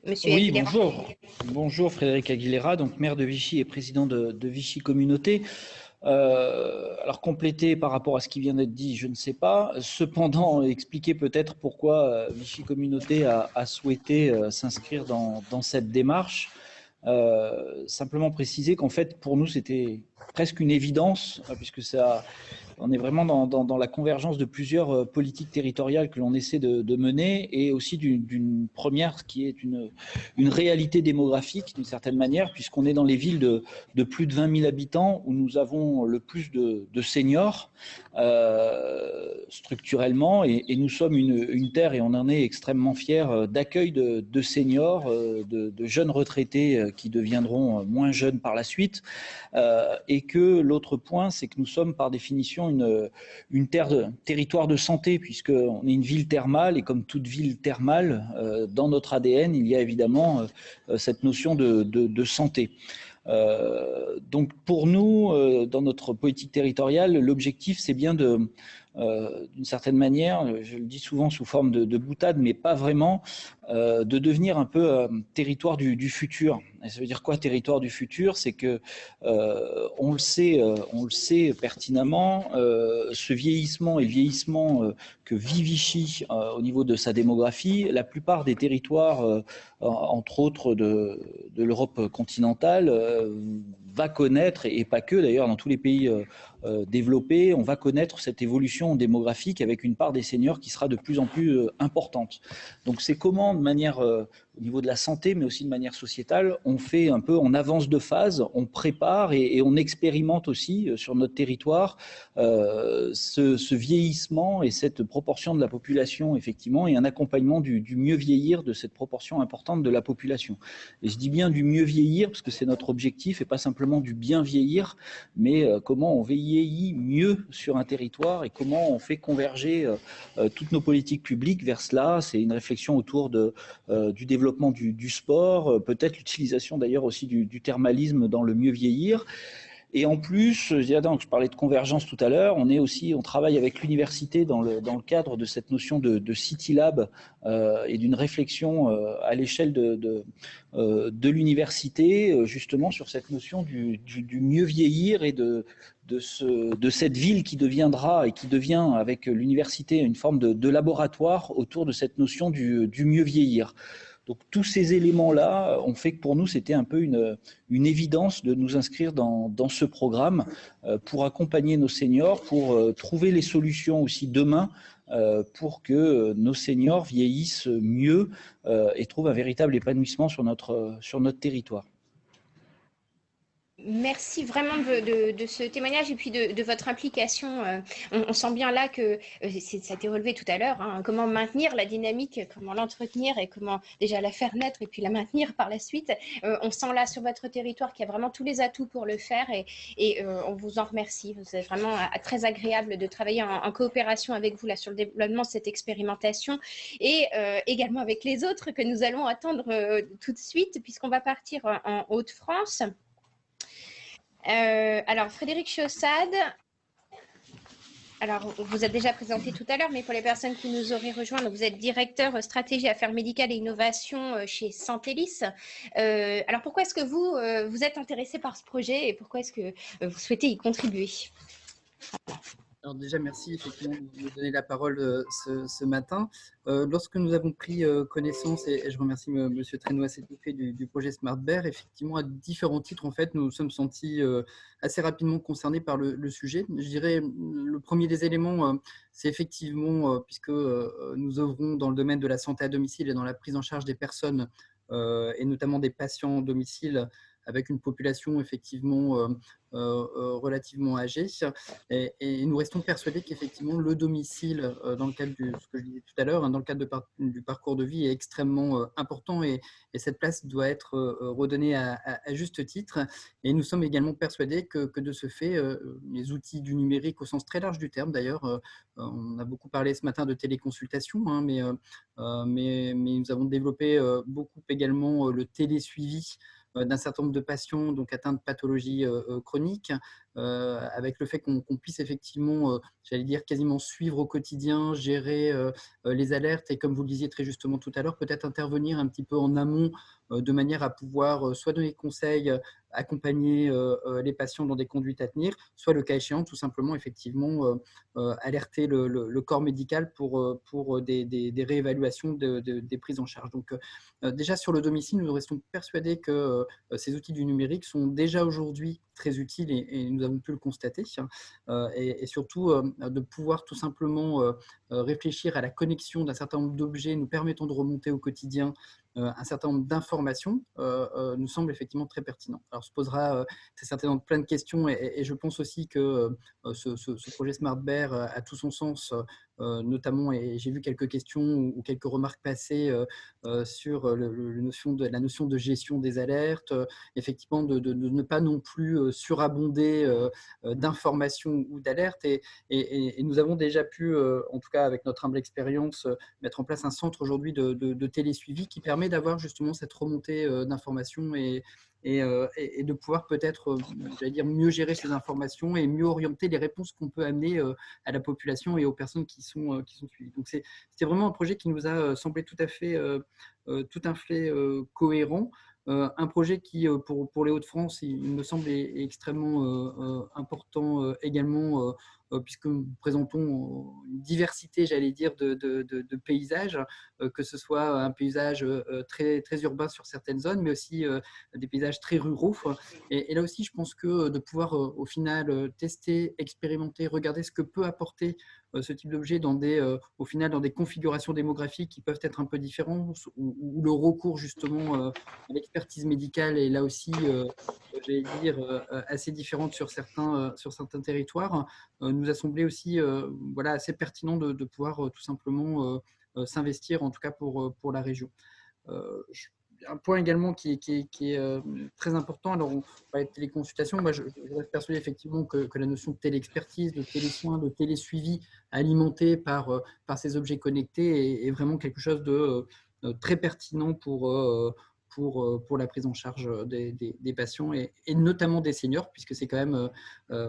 Monsieur Aguilera. Bonjour. Bonjour, Frédéric Aguilera, donc maire de Vichy et président de Vichy Communauté. Alors compléter par rapport à ce qui vient d'être dit, je ne sais pas. Cependant, expliquer peut-être pourquoi Vichy Communauté a souhaité s'inscrire dans cette démarche. Simplement préciser qu'en fait, pour nous, c'était presque une évidence, puisque on est vraiment dans la convergence de plusieurs politiques territoriales que l'on essaie de mener, et aussi d'une première qui est une réalité démographique d'une certaine manière, puisqu'on est dans les villes de plus de 20 000 habitants où nous avons le plus de seniors structurellement, et nous sommes une terre, et on en est extrêmement fiers, d'accueil de seniors, de jeunes retraités qui deviendront moins jeunes par la suite, et que l'autre point, c'est que nous sommes par définition une territoire de santé, puisqu'on est une ville thermale, et comme toute ville thermale, dans notre ADN, il y a évidemment cette notion de santé. Donc pour nous, dans notre politique territoriale, l'objectif, c'est bien d'une certaine manière, je le dis souvent sous forme de boutade, mais pas vraiment, de devenir un peu territoire du futur. Et ça veut dire quoi, territoire du futur? C'est que on le sait pertinemment, ce vieillissement et le vieillissement que vit Vichy au niveau de sa démographie, la plupart des territoires, entre autres de l'Europe continentale, va connaître, et pas que d'ailleurs, dans tous les pays développés, on va connaître cette évolution démographique avec une part des seniors qui sera de plus en plus importante. Donc c'est comment, de manière au niveau de la santé, mais aussi de manière sociétale, on fait un peu en avance de phase, on prépare et on expérimente aussi sur notre territoire ce vieillissement et cette proportion de la population, effectivement, et un accompagnement du mieux vieillir de cette proportion importante de la population. Et je dis bien du mieux vieillir parce que c'est notre objectif, et pas simplement du bien vieillir, mais comment on vieillit mieux sur un territoire et comment on fait converger toutes nos politiques publiques vers cela. C'est une réflexion autour du développement du sport, peut-être l'utilisation d'ailleurs aussi du thermalisme dans le mieux vieillir. Et en plus, je parlais de convergence tout à l'heure, on travaille avec l'université dans le cadre de cette notion de City Lab et d'une réflexion à l'échelle de l'université, justement sur cette notion du mieux vieillir et de cette ville qui deviendra et qui devient avec l'université une forme de laboratoire autour de cette notion du mieux vieillir. Donc tous ces éléments-là ont fait que pour nous, c'était un peu une évidence de nous inscrire dans ce programme pour accompagner nos seniors, pour trouver les solutions aussi demain pour que nos seniors vieillissent mieux et trouvent un véritable épanouissement sur notre territoire. Merci vraiment de ce témoignage et puis de votre implication. On sent bien là que ça a été relevé tout à l'heure, hein, comment maintenir la dynamique, comment l'entretenir et comment déjà la faire naître et puis la maintenir par la suite. On sent là sur votre territoire qu'il y a vraiment tous les atouts pour le faire et on vous en remercie. C'est vraiment très agréable de travailler en coopération avec vous là sur le développement de cette expérimentation et également avec les autres que nous allons attendre tout de suite puisqu'on va partir en Hauts-de-France. Alors, Frédéric Chaussade, alors, on vous a déjà présenté tout à l'heure, mais pour les personnes qui nous auraient rejoints, donc vous êtes directeur stratégie affaires médicales et innovation chez Santélis. Alors, pourquoi est-ce que vous êtes intéressé par ce projet et pourquoi est-ce que vous souhaitez y contribuer? Alors déjà, merci effectivement de me donner la parole ce matin. Lorsque nous avons pris connaissance, et je remercie M. Trénois-Sétoufé du projet Smart Bear, effectivement, à différents titres, en fait, nous nous sommes sentis assez rapidement concernés par le sujet. Je dirais, le premier des éléments, c'est effectivement, puisque nous œuvrons dans le domaine de la santé à domicile et dans la prise en charge des personnes, et notamment des patients à domicile, avec une population effectivement relativement âgée. Et nous restons persuadés qu'effectivement le domicile, dans le cadre de ce que je disais tout à l'heure, hein, dans le cadre du parcours de vie est extrêmement important et cette place doit être redonnée à juste titre. Et nous sommes également persuadés que de ce fait, les outils du numérique au sens très large du terme d'ailleurs, on a beaucoup parlé ce matin de téléconsultation, hein, mais nous avons développé beaucoup également le télésuivi d'un certain nombre de patients donc atteints de pathologies chroniques, avec le fait qu'on puisse effectivement, j'allais dire, quasiment suivre au quotidien, gérer les alertes et comme vous le disiez très justement tout à l'heure, peut-être intervenir un petit peu en amont de manière à pouvoir soit donner conseil, accompagner les patients dans des conduites à tenir, soit le cas échéant, tout simplement, effectivement, alerter le corps médical pour des réévaluations des prises en charge. Donc, déjà sur le domicile, nous restons persuadés que ces outils du numérique sont déjà aujourd'hui très utiles et nous avons pu le constater. Et surtout, de pouvoir tout simplement réfléchir à la connexion d'un certain nombre d'objets nous permettant de remonter au quotidien un certain nombre d'informations nous semble effectivement très pertinent. Alors, se posera très certainement plein de questions et je pense aussi que ce projet Smart Bear a tout son sens, notamment, et j'ai vu quelques questions ou quelques remarques passer sur la notion de gestion des alertes, effectivement de ne pas non plus surabonder d'informations ou d'alertes. Et nous avons déjà pu, en tout cas avec notre humble expérience, mettre en place un centre aujourd'hui de télésuivi qui permet d'avoir justement cette remontée d'informations et de pouvoir peut-être, j'allais dire, mieux gérer ces informations et mieux orienter les réponses qu'on peut amener à la population et aux personnes qui sont suivies. Donc, c'est vraiment un projet qui nous a semblé tout à fait cohérent. Un projet qui, pour les Hauts-de-France, il me semble, est extrêmement important également, puisque nous présentons une diversité, j'allais dire, de paysages, que ce soit un paysage très, très urbain sur certaines zones, mais aussi des paysages très ruraux. Et là aussi, je pense que de pouvoir, au final, tester, expérimenter, regarder ce que peut apporter ce type d'objet au final, dans des configurations démographiques qui peuvent être un peu différentes, où le recours justement à l'expertise médicale est là aussi, j'allais dire, assez différente sur certains territoires, nous a semblé aussi voilà, assez pertinent de pouvoir tout simplement s'investir, en tout cas pour la région. Un point également qui est très important, alors on parlait de téléconsultation, moi je reste persuadé effectivement que la notion de téléexpertise, de télésoins, de télésuivi alimenté par ces objets connectés est vraiment quelque chose de très pertinent pour la prise en charge des patients et notamment des seniors, puisque c'est quand même,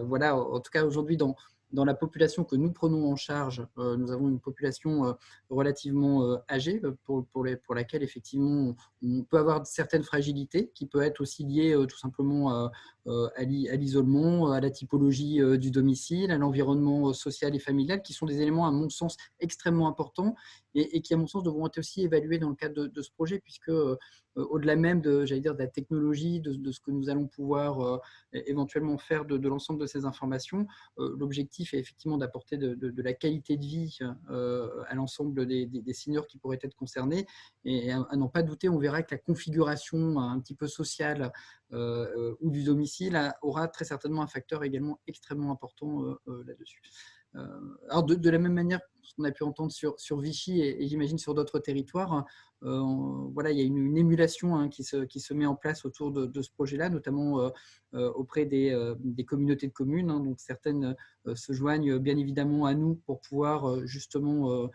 voilà, en tout cas aujourd'hui dans la population que nous prenons en charge, nous avons une population relativement âgée pour laquelle effectivement on peut avoir certaines fragilités qui peuvent être aussi liées tout simplement à l'isolement, à la typologie du domicile, à l'environnement social et familial, qui sont des éléments à mon sens extrêmement importants et qui à mon sens devront être aussi évalués dans le cadre de ce projet, puisque au-delà même j'allais dire, de la technologie, de ce que nous allons pouvoir éventuellement faire de l'ensemble de ces informations, l'objectif est effectivement d'apporter de la qualité de vie à l'ensemble des seniors qui pourraient être concernés. Et à n'en pas douter, on verra que la configuration un petit peu sociale ou du domicile aura très certainement un facteur également extrêmement important là-dessus. Alors de la même manière, ce qu'on a pu entendre sur Vichy et j'imagine sur d'autres territoires, voilà, il y a une émulation qui se met en place autour de ce projet-là, notamment auprès des communautés de communes. Donc certaines se joignent bien évidemment à nous pour pouvoir justement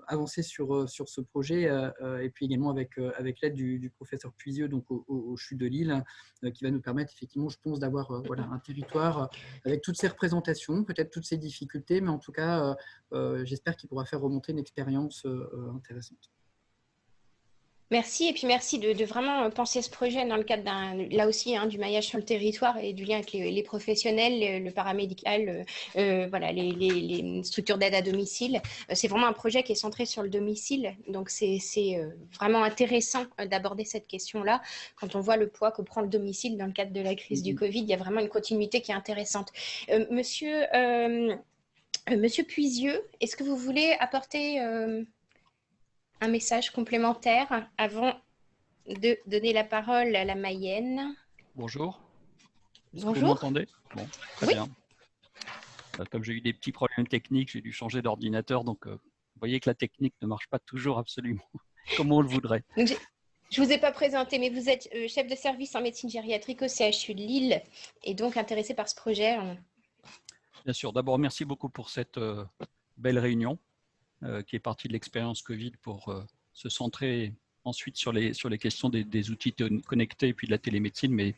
avancer sur ce projet et puis également avec l'aide du professeur Puisieux donc au CHU de Lille qui va nous permettre effectivement, je pense, d'avoir voilà, un territoire avec toutes ces représentations, peut-être toutes ces difficultés, mais en tout cas, j'espère qu'il pourra faire remonter une expérience intéressante. Merci, et puis merci de vraiment penser ce projet dans le cadre là aussi du maillage sur le territoire et du lien avec les professionnels, le paramédical, voilà, les structures d'aide à domicile. C'est vraiment un projet qui est centré sur le domicile, donc c'est vraiment intéressant d'aborder cette question-là. Quand on voit le poids que prend le domicile dans le cadre de la crise du Covid, il y a vraiment une continuité qui est intéressante. Monsieur Puisieux, est-ce que vous voulez apporter un message complémentaire avant de donner la parole à la Mayenne? Bonjour. Bonjour. Vous m'entendez? Bon, très oui. bien. Comme j'ai eu des petits problèmes techniques, j'ai dû changer d'ordinateur, donc vous voyez que la technique ne marche pas toujours absolument comme on le voudrait. Donc, je ne vous ai pas présenté, mais vous êtes chef de service en médecine gériatrique au CHU de Lille et donc intéressé par ce projet. Bien sûr. D'abord, merci beaucoup pour cette belle réunion qui est partie de l'expérience Covid pour se centrer ensuite sur les questions des outils connectés et puis de la télémédecine. Mais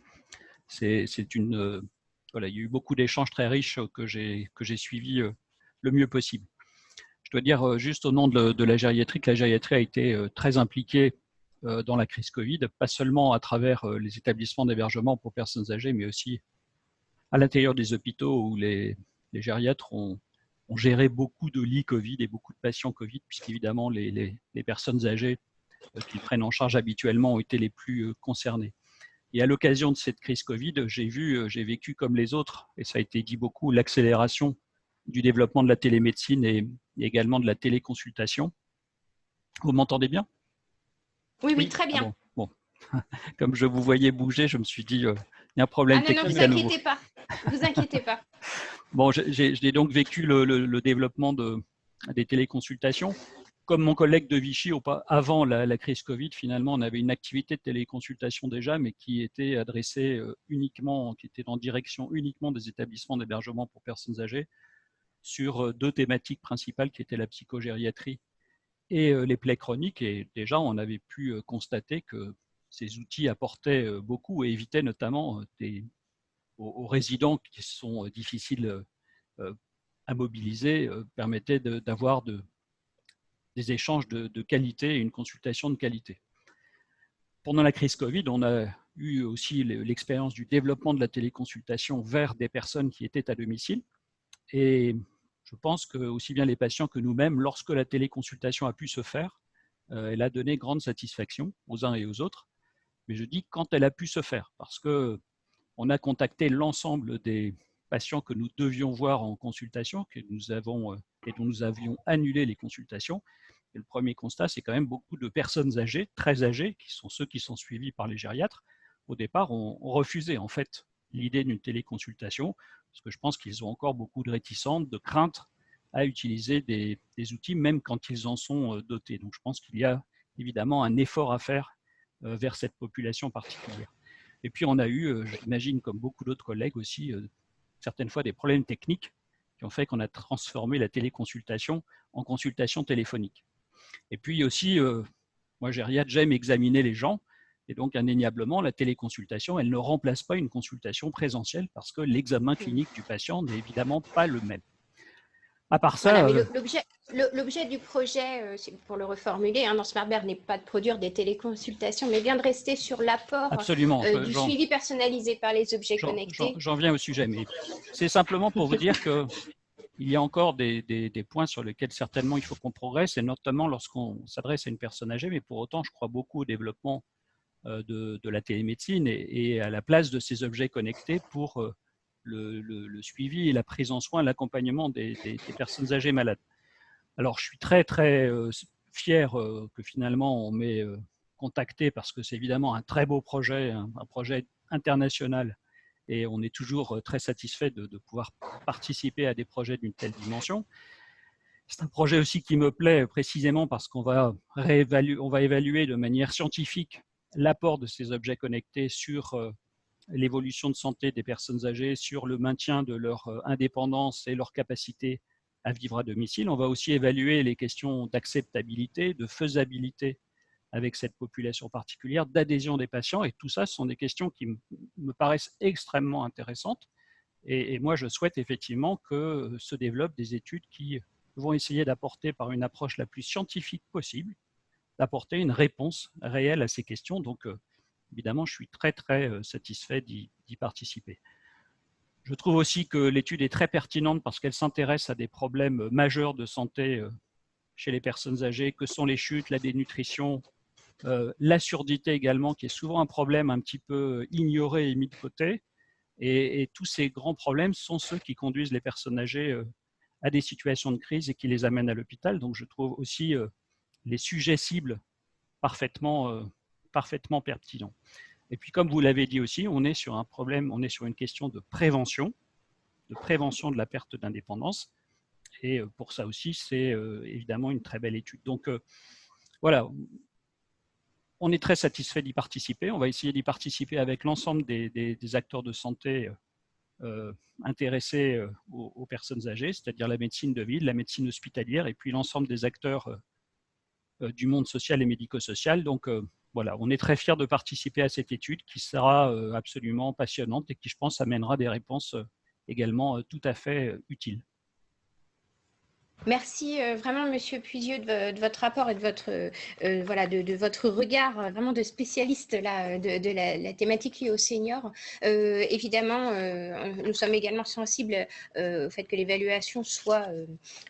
voilà, il y a eu beaucoup d'échanges très riches que j'ai suivis le mieux possible. Je dois dire juste au nom de la gériatrie que la gériatrie a été très impliquée dans la crise Covid, pas seulement à travers les établissements d'hébergement pour personnes âgées, mais aussi à l'intérieur des hôpitaux où les gériatres ont géré beaucoup de lits Covid et beaucoup de patients Covid, puisqu'évidemment les personnes âgées qu'ils prennent en charge habituellement ont été les plus concernées. Et à l'occasion de cette crise Covid, j'ai vécu comme les autres, et ça a été dit beaucoup, l'accélération du développement de la télémédecine et également de la téléconsultation. Vous m'entendez bien? Oui, oui, très bien. Ah bon. Comme je vous voyais bouger, je me suis dit, il y a un problème technique à nouveau. Vous inquiétez pas. Vous inquiétez pas. Bon, j'ai donc vécu le développement des téléconsultations. Comme mon collègue de Vichy, avant la crise Covid, finalement, on avait une activité de téléconsultation déjà, mais qui était adressée uniquement, qui était en direction uniquement des établissements d'hébergement pour personnes âgées, sur 2 thématiques principales qui étaient la psychogériatrie et les plaies chroniques. Et déjà, on avait pu constater que ces outils apportaient beaucoup et évitaient notamment aux résidents qui sont difficiles à mobiliser, permettaient d'avoir des échanges de qualité et une consultation de qualité. Pendant la crise Covid, on a eu aussi l'expérience du développement de la téléconsultation vers des personnes qui étaient à domicile. Et je pense que aussi bien les patients que nous-mêmes, lorsque la téléconsultation a pu se faire, elle a donné grande satisfaction aux uns et aux autres. Mais je dis quand elle a pu se faire, parce qu'on a contacté l'ensemble des patients que nous devions voir en consultation, et dont nous avions annulé les consultations. Et le premier constat, c'est quand même beaucoup de personnes âgées, très âgées, qui sont ceux qui sont suivis par les gériatres, au départ, ont refusé en fait l'idée d'une téléconsultation, parce que je pense qu'ils ont encore beaucoup de réticences, de craintes à utiliser des outils, même quand ils en sont dotés. Donc je pense qu'il y a évidemment un effort à faire vers cette population particulière. Et puis on a eu, j'imagine comme beaucoup d'autres collègues aussi, certaines fois des problèmes techniques qui ont fait qu'on a transformé la téléconsultation en consultation téléphonique. Et puis aussi, moi gériatre, j'aime examiner les gens, et donc indéniablement, la téléconsultation, elle ne remplace pas une consultation présentielle parce que l'examen clinique du patient n'est évidemment pas le même. À part ça… Voilà, l'objet du projet, pour le reformuler, dans SmartBear n'est pas de produire des téléconsultations, mais bien de rester sur l'apport du suivi personnalisé par les objets connectés. J'en viens au sujet, mais c'est simplement pour vous dire que il y a encore des points sur lesquels certainement il faut qu'on progresse, et notamment lorsqu'on s'adresse à une personne âgée, mais pour autant, je crois beaucoup au développement de la télémédecine et à la place de ces objets connectés pour le suivi et la prise en soin, l'accompagnement des personnes âgées malades. Alors, je suis très, très fier que finalement on m'ait contacté parce que c'est évidemment un très beau projet, un projet international, et on est toujours très satisfait de pouvoir participer à des projets d'une telle dimension. C'est un projet aussi qui me plaît précisément parce qu'on va évaluer de manière scientifique l'apport de ces objets connectés sur l'évolution de santé des personnes âgées, sur le maintien de leur indépendance et leur capacité à vivre à domicile. On va aussi évaluer les questions d'acceptabilité, de faisabilité avec cette population particulière, d'adhésion des patients, et tout ça, ce sont des questions qui me paraissent extrêmement intéressantes. Et moi, je souhaite effectivement que se développent des études qui vont essayer d'apporter, par une approche la plus scientifique possible, d'apporter une réponse réelle à ces questions. Donc, évidemment, je suis très, très satisfait d'y participer. Je trouve aussi que l'étude est très pertinente parce qu'elle s'intéresse à des problèmes majeurs de santé chez les personnes âgées, que sont les chutes, la dénutrition, la surdité également, qui est souvent un problème un petit peu ignoré et mis de côté. Et tous ces grands problèmes sont ceux qui conduisent les personnes âgées à des situations de crise et qui les amènent à l'hôpital. Donc, je trouve aussi les sujets cibles parfaitement pertinents. Et puis, comme vous l'avez dit aussi, on est sur un problème, on est sur une question de prévention de la perte d'indépendance. Et pour ça aussi, c'est évidemment une très belle étude. Donc, voilà, on est très satisfait d'y participer. On va essayer d'y participer avec l'ensemble des acteurs de santé intéressés aux personnes âgées, c'est-à-dire la médecine de ville, la médecine hospitalière, et puis l'ensemble des acteurs du monde social et médico-social. Donc, voilà, on est très fiers de participer à cette étude qui sera absolument passionnante et qui, je pense, amènera des réponses également tout à fait utiles. Merci vraiment, Monsieur Puisieux, de votre rapport et de votre, voilà, de votre regard vraiment de spécialiste là, de la thématique liée aux seniors. Évidemment, nous sommes également sensibles au fait que l'évaluation soit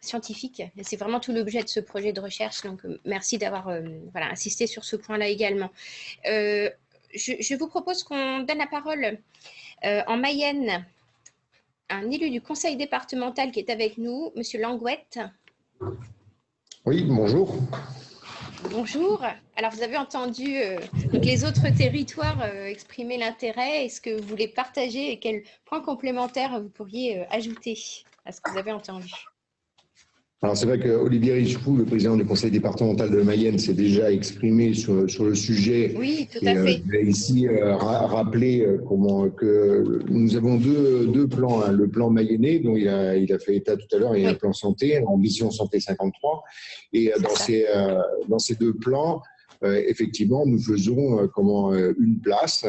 scientifique. C'est vraiment tout l'objet de ce projet de recherche. Donc, merci d'avoir voilà, insisté sur ce point-là également. Je vous propose qu'on donne la parole en Mayenne, un élu du conseil départemental qui est avec nous, Monsieur Langouette. Oui, bonjour. Bonjour. Alors, vous avez entendu donc les autres territoires exprimer l'intérêt. Est-ce que vous voulez partager et quels points complémentaires vous pourriez ajouter à ce que vous avez entendu? Alors, c'est vrai qu'Olivier Richefou, le président du conseil départemental de Mayenne, s'est déjà exprimé sur le sujet. Oui, tout à fait. Je vais ici rappeler que nous avons deux plans. Hein. Le plan mayennais, dont il a fait état tout à l'heure, et un plan santé, Ambition Santé 53. Et dans ces deux plans, effectivement, nous faisons une place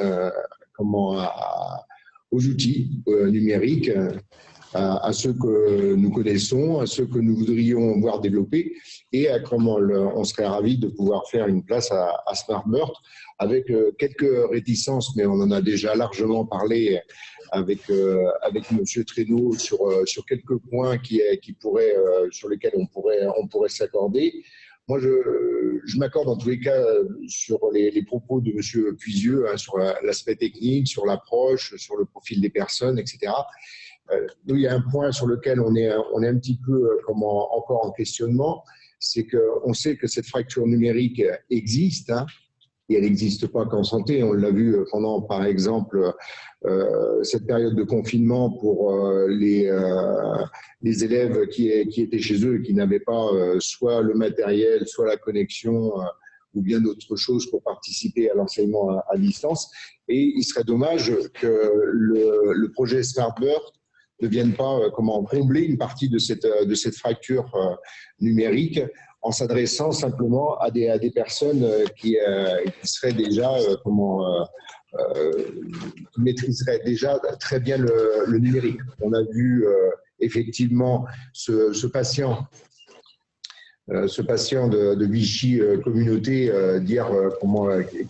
aux outils numériques, à ceux que nous connaissons, à ceux que nous voudrions voir développer, et à comment on serait ravis de pouvoir faire une place à SmartBird, avec quelques réticences, mais on en a déjà largement parlé avec Monsieur Traîneau sur quelques points sur lesquels on pourrait s'accorder. Moi, je m'accorde en tous les cas sur les propos de Monsieur Puisieux, hein, sur l'aspect technique, sur l'approche, sur le profil des personnes, etc. Nous, il y a un point sur lequel on est un petit peu encore en questionnement, c'est qu'on sait que cette fracture numérique existe, hein, et elle n'existe pas qu'en santé. On l'a vu pendant, par exemple, cette période de confinement pour les élèves qui étaient chez eux et qui n'avaient pas soit le matériel, soit la connexion, ou bien d'autres choses pour participer à l'enseignement à distance. Et il serait dommage que le projet SmartBird ne vienne pas combler une partie de cette fracture numérique en s'adressant simplement à des personnes qui seraient déjà qui maîtriseraient déjà très bien le numérique. On a vu effectivement ce patient de Vichy Communauté dire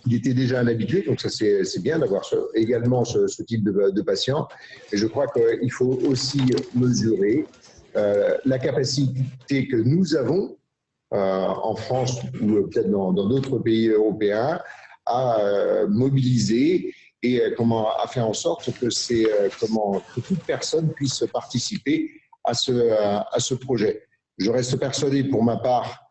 qu'il était déjà un habitué, donc ça c'est bien d'avoir également ce type de patient. Et je crois qu'il faut aussi mesurer la capacité que nous avons en France ou peut-être dans d'autres pays européens à mobiliser et à faire en sorte que toute personne puisse participer à ce projet. Je reste persuadé, pour ma part,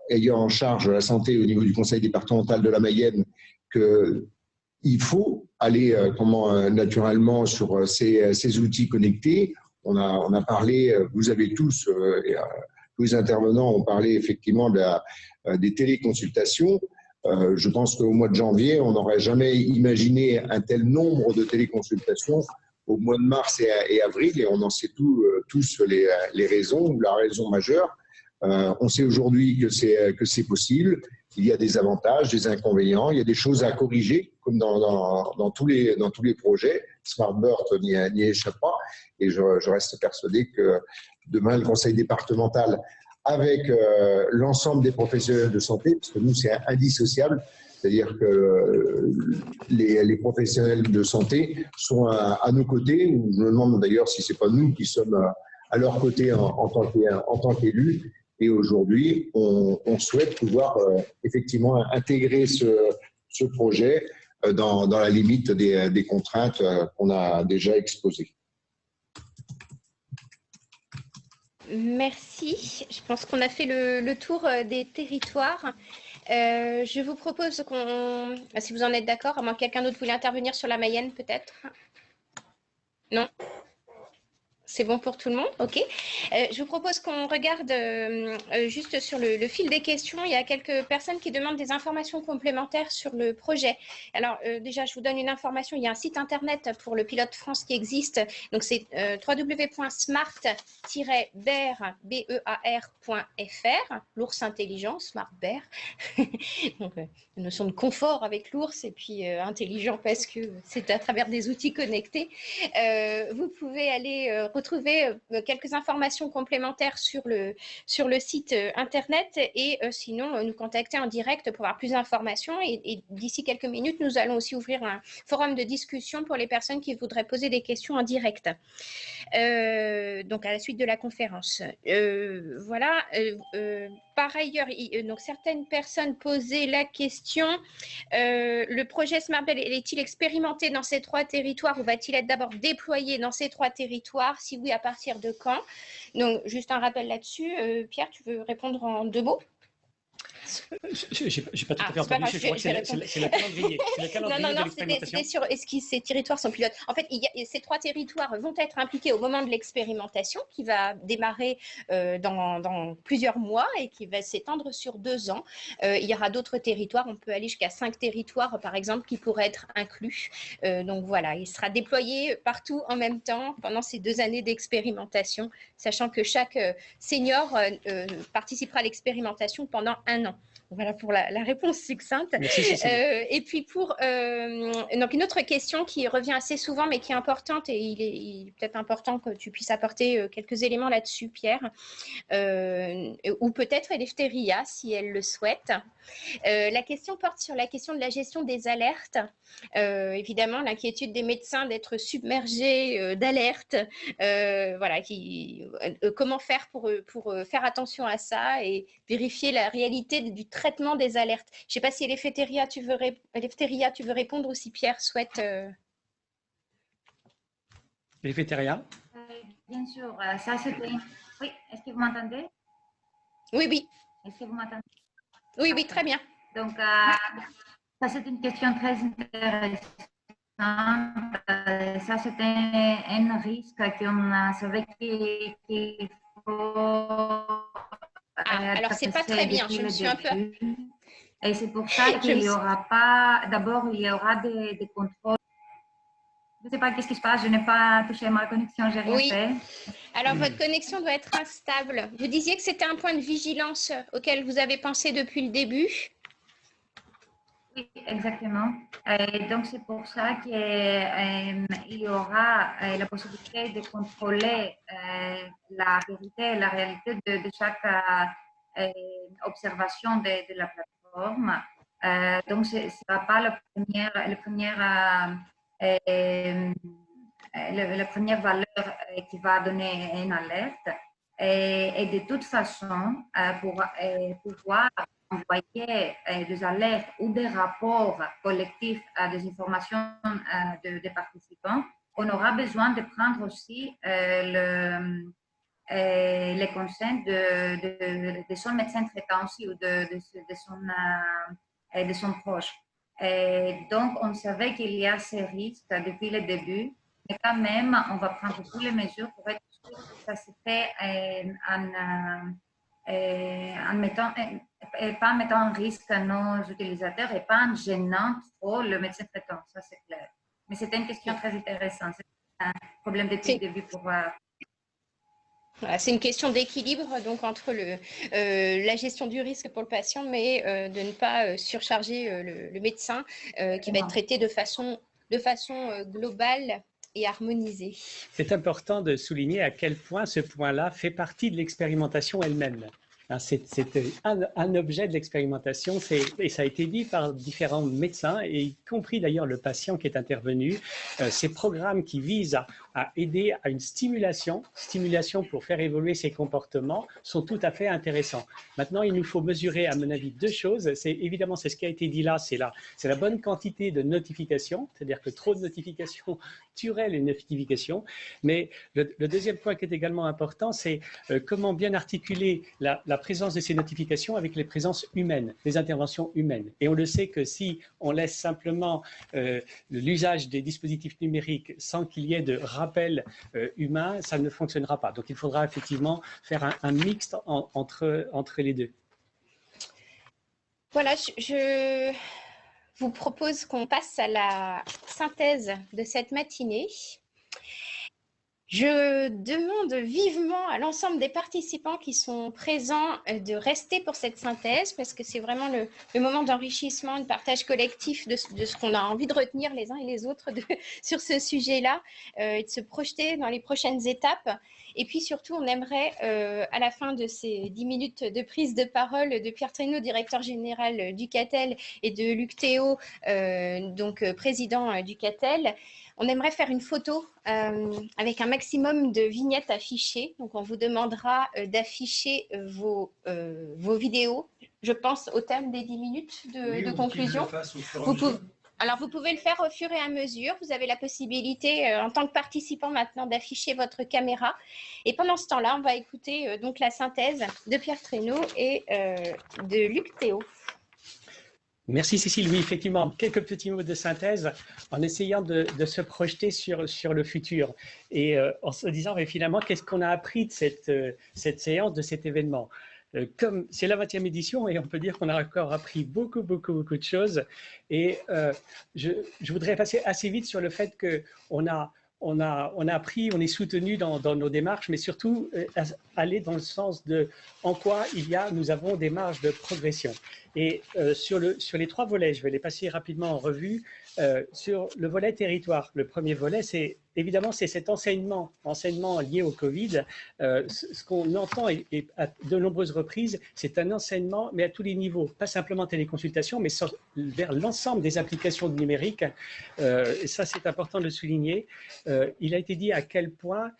ayant en charge la santé au niveau du conseil départemental de la Mayenne, qu'il faut aller naturellement sur ces outils connectés. On a parlé, vous avez tous, tous les intervenants ont parlé effectivement des téléconsultations. Je pense qu'au mois de janvier, on n'aurait jamais imaginé un tel nombre de téléconsultations au mois de mars et avril, et on en sait tous les raisons, ou la raison majeure. On sait aujourd'hui que c'est possible. Il y a des avantages, des inconvénients, il y a des choses à corriger, comme dans tous les projets. SmartBird n'y échappe pas, et je reste persuadé que demain, le conseil départemental, avec l'ensemble des professionnels de santé, parce que nous, c'est indissociable, c'est-à-dire que les professionnels de santé sont à nos côtés. Je me demande d'ailleurs si ce n'est pas nous qui sommes à leur côté en tant qu'élus. Et aujourd'hui, on souhaite pouvoir effectivement intégrer ce projet dans la limite des contraintes qu'on a déjà exposées. Merci. Je pense qu'on a fait le tour des territoires. Je vous propose si vous en êtes d'accord, à moins que quelqu'un d'autre voulait intervenir sur la Mayenne, peut-être. Non ? C'est bon pour tout le monde? Ok. Je vous propose qu'on regarde juste sur le fil des questions. Il y a quelques personnes qui demandent des informations complémentaires sur le projet. Alors, déjà, je vous donne une information. Il y a un site internet pour le Pilote France qui existe. Donc, c'est www.smart.bear.fr. L'ours intelligent, Smart Bear. Donc, une notion de confort avec l'ours et puis intelligent parce que c'est à travers des outils connectés. Vous pouvez aller retrouver quelques informations complémentaires sur le site internet et sinon nous contacter en direct pour avoir plus d'informations. Et d'ici quelques minutes, nous allons aussi ouvrir un forum de discussion pour les personnes qui voudraient poser des questions en direct. Donc à la suite de la conférence. Voilà. Par ailleurs, donc certaines personnes posaient la question, le projet Smart Bell est-il expérimenté dans ces 3 territoires ou va-t-il être d'abord déployé dans ces 3 territoires? Si oui, à partir de quand? Donc juste un rappel là-dessus. Pierre, tu veux répondre en 2 mots? Je n'ai pas tout à fait entendu. Je crois que c'est le calendrier. Non, c'était sur est-ce que ces territoires sont pilotes. En fait, ces 3 territoires vont être impliqués au moment de l'expérimentation qui va démarrer dans plusieurs mois et qui va s'étendre sur 2 ans. Il y aura d'autres territoires. On peut aller jusqu'à 5 territoires, par exemple, qui pourraient être inclus. Donc voilà, il sera déployé partout en même temps pendant ces 2 années d'expérimentation, sachant que chaque senior participera à l'expérimentation pendant 1 an. Voilà pour la réponse succincte. Et puis pour donc une autre question qui revient assez souvent mais qui est importante et il est peut-être important que tu puisses apporter quelques éléments là-dessus, Pierre, ou peut-être Eleftheria si elle le souhaite. La question porte sur la question de la gestion des alertes. Évidemment, l'inquiétude des médecins d'être submergés d'alertes. Voilà, comment faire pour faire attention à ça et vérifier la réalité du traitement des alertes. Je ne sais pas si Eleftheria, tu veux répondre ou si Pierre souhaite. Eleftheria. Bien sûr, ça c'était. Oui, est-ce que vous m'entendez? Oui. Est-ce que vous m'entendez? Oui, très bien. Donc, ça c'est une question très intéressante. Ça c'était un risque qu'on savait qu'il faut. Alors c'est pas très bien, je me suis un peu. Et c'est pour ça qu'il y aura pas. D'abord, il y aura des contrôles. Je ne sais pas qu'est-ce qui se passe, je n'ai pas touché ma connexion, j'ai rien fait. Alors, votre connexion doit être instable. Vous disiez que c'était un point de vigilance auquel vous avez pensé depuis le début. Oui, exactement. Et donc, c'est pour ça qu'il y aura la possibilité de contrôler la vérité et la réalité de chaque observation de la plateforme. Donc, ce ne sera pas la première valeur qui va donner une alerte. Et de toute façon, pour pouvoir envoyer des alertes ou des rapports collectifs à des informations des participants, on aura besoin de prendre aussi les conseils de son médecin traitant aussi ou de son proche. Et donc, on savait qu'il y a ces risques depuis le début, mais quand même, on va prendre toutes les mesures pour être sûr que ça se fait pas en mettant en risque nos utilisateurs et pas en gênant trop le médecin traitant, ça c'est clair. Mais c'était une question très intéressante, c'est un problème depuis le début pour voir. Voilà, c'est une question d'équilibre donc entre la gestion du risque pour le patient, mais de ne pas surcharger le médecin qui va être traité de façon globale et harmonisée. C'est important de souligner à quel point ce point-là fait partie de l'expérimentation elle-même. C'est un objet de l'expérimentation, et ça a été dit par différents médecins, et y compris d'ailleurs le patient qui est intervenu. Ces programmes qui visent à aider à une stimulation pour faire évoluer ses comportements sont tout à fait intéressants. Maintenant, il nous faut mesurer, à mon avis, 2 choses. Évidemment, c'est ce qui a été dit là, c'est la bonne quantité de notifications, c'est-à-dire que trop de notifications tuerait les notifications. Mais le deuxième point qui est également important, c'est comment bien articuler la présence de ces notifications avec les présences humaines, les interventions humaines. Et on le sait que si on laisse simplement l'usage des dispositifs numériques sans qu'il y ait de rappel humain, ça ne fonctionnera pas. Donc il faudra effectivement faire un mixte entre les deux. Voilà, je vous propose qu'on passe à la synthèse de cette matinée. Je demande vivement à l'ensemble des participants qui sont présents de rester pour cette synthèse parce que c'est vraiment le moment d'enrichissement, de partage collectif de ce qu'on a envie de retenir les uns et les autres sur ce sujet-là et de se projeter dans les prochaines étapes. Et puis surtout, on aimerait, à la fin de ces 10 minutes de prise de parole de Pierre Traîneau, directeur général du CATEL, et de Luc Théo, donc président du CATEL, on aimerait faire une photo avec un maximum de vignettes affichées. Donc, on vous demandera d'afficher vos vidéos, je pense, au terme des 10 minutes de conclusion. Alors, vous pouvez le faire au fur et à mesure. Vous avez la possibilité, en tant que participant maintenant, d'afficher votre caméra. Et pendant ce temps-là, on va écouter donc la synthèse de Pierre Traîneau et de Luc Théo. Merci Cécile. Oui, effectivement, quelques petits mots de synthèse en essayant de se projeter sur le futur et en se disant mais finalement qu'est-ce qu'on a appris de cette séance, de cet événement. Comme c'est la 20e édition et on peut dire qu'on a encore appris beaucoup de choses et je voudrais passer assez vite sur le fait qu'on a appris, on est soutenu dans nos démarches, mais surtout aller dans le sens de en quoi nous avons des marges de progression. Et sur les 3 volets, je vais les passer rapidement en revue. Sur le volet territoire, le premier volet, c'est évidemment cet enseignement lié au Covid. Ce qu'on entend et à de nombreuses reprises, c'est un enseignement, mais à tous les niveaux, pas simplement téléconsultation, mais vers l'ensemble des applications numériques. Et ça, c'est important de le souligner. Il a été dit à quel point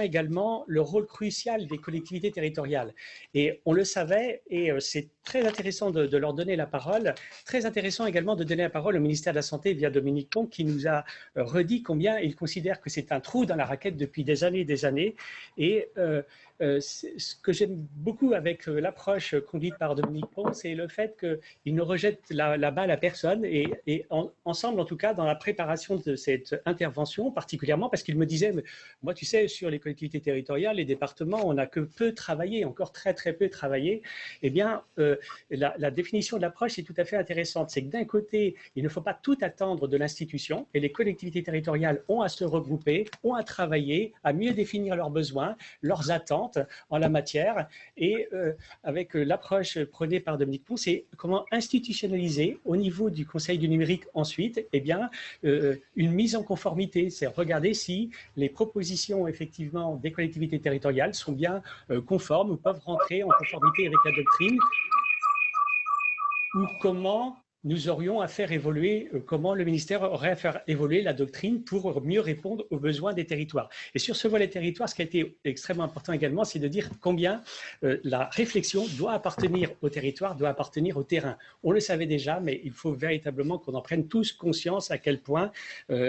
également le rôle crucial des collectivités territoriales. Et on le savait, et c'est très intéressant de leur donner la parole. Très intéressant également de donner la parole au ministère de la Santé via Dominique Pont, qui nous a redit combien il considère que c'est un trou dans la raquette depuis des années et des années. Et ce que j'aime beaucoup avec l'approche conduite par Dominique Pont, c'est le fait qu'il ne rejette la balle à personne et ensemble, en tout cas, dans la préparation de cette intervention, particulièrement parce qu'il me disait, moi, tu sais, sur les collectivités territoriales, les départements, on n'a que peu travaillé, encore très peu travaillé. Eh bien, la définition de l'approche est tout à fait intéressante. C'est que d'un côté, il ne faut pas tout attendre de l'institution et les collectivités territoriales ont à se regrouper, ont à travailler, à mieux définir leurs besoins, leurs attentes en la matière. Et avec l'approche prônée par Dominique Pont, c'est comment institutionnaliser au niveau du Conseil du numérique ensuite une mise en conformité. C'est regarder si les propositions effectivement des collectivités territoriales sont bien conformes ou peuvent rentrer en conformité avec la doctrine, ou comment nous aurions à faire évoluer, comment le ministère aurait à faire évoluer la doctrine pour mieux répondre aux besoins des territoires. Et sur ce volet territoire, ce qui a été extrêmement important également, c'est de dire combien la réflexion doit appartenir au territoire, doit appartenir au terrain. On le savait déjà, mais il faut véritablement qu'on en prenne tous conscience à quel point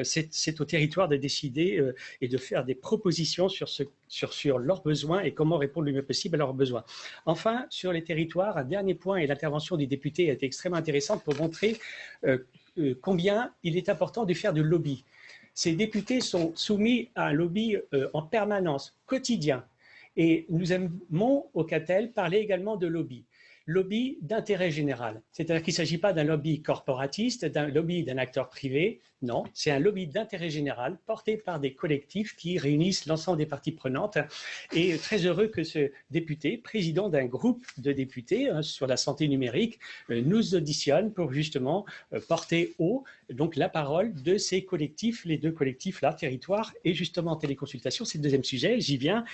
c'est au territoire de décider et de faire des propositions sur leurs besoins et comment répondre le mieux possible à leurs besoins. Enfin, sur les territoires, un dernier point, et l'intervention des députés a été extrêmement intéressante pour montrer combien il est important de faire du lobby. Ces députés sont soumis à un lobby en permanence, quotidien. Et nous aimons au CATEL parler également de lobby. Lobby d'intérêt général. C'est-à-dire qu'il ne s'agit pas d'un lobby corporatiste, d'un lobby d'un acteur privé. Non, c'est un lobby d'intérêt général porté par des collectifs qui réunissent l'ensemble des parties prenantes. Et très heureux que ce député, président d'un groupe de députés sur la santé numérique, nous auditionne pour justement porter haut donc, la parole de ces collectifs, les 2 collectifs-là, territoire et justement téléconsultation. C'est le deuxième sujet, j'y viens.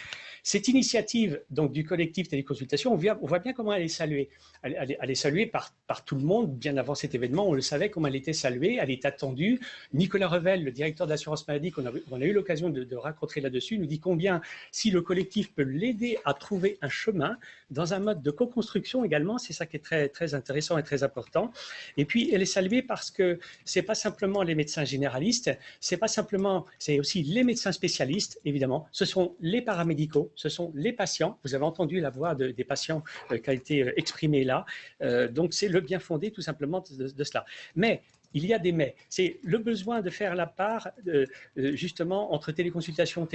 Cette initiative donc, du collectif téléconsultation, on voit bien comment elle est saluée. Elle est saluée par tout le monde, bien avant cet événement, on le savait comment elle était saluée, elle est attendue. Nicolas Revel, le directeur de l'assurance maladie, qu'on a eu l'occasion de rencontrer là-dessus, nous dit combien, si le collectif peut l'aider à trouver un chemin, dans un mode de co-construction également, c'est ça qui est très intéressant et très important. Et puis, elle est saluée parce que ce n'est pas simplement les médecins généralistes, c'est aussi les médecins spécialistes, évidemment, ce sont les paramédicaux, ce sont les patients. Vous avez entendu la voix des patients qui a été exprimée là. Donc, c'est le bien fondé tout simplement de cela. Mais il y a des mais. C'est le besoin de faire la part justement entre téléconsultation,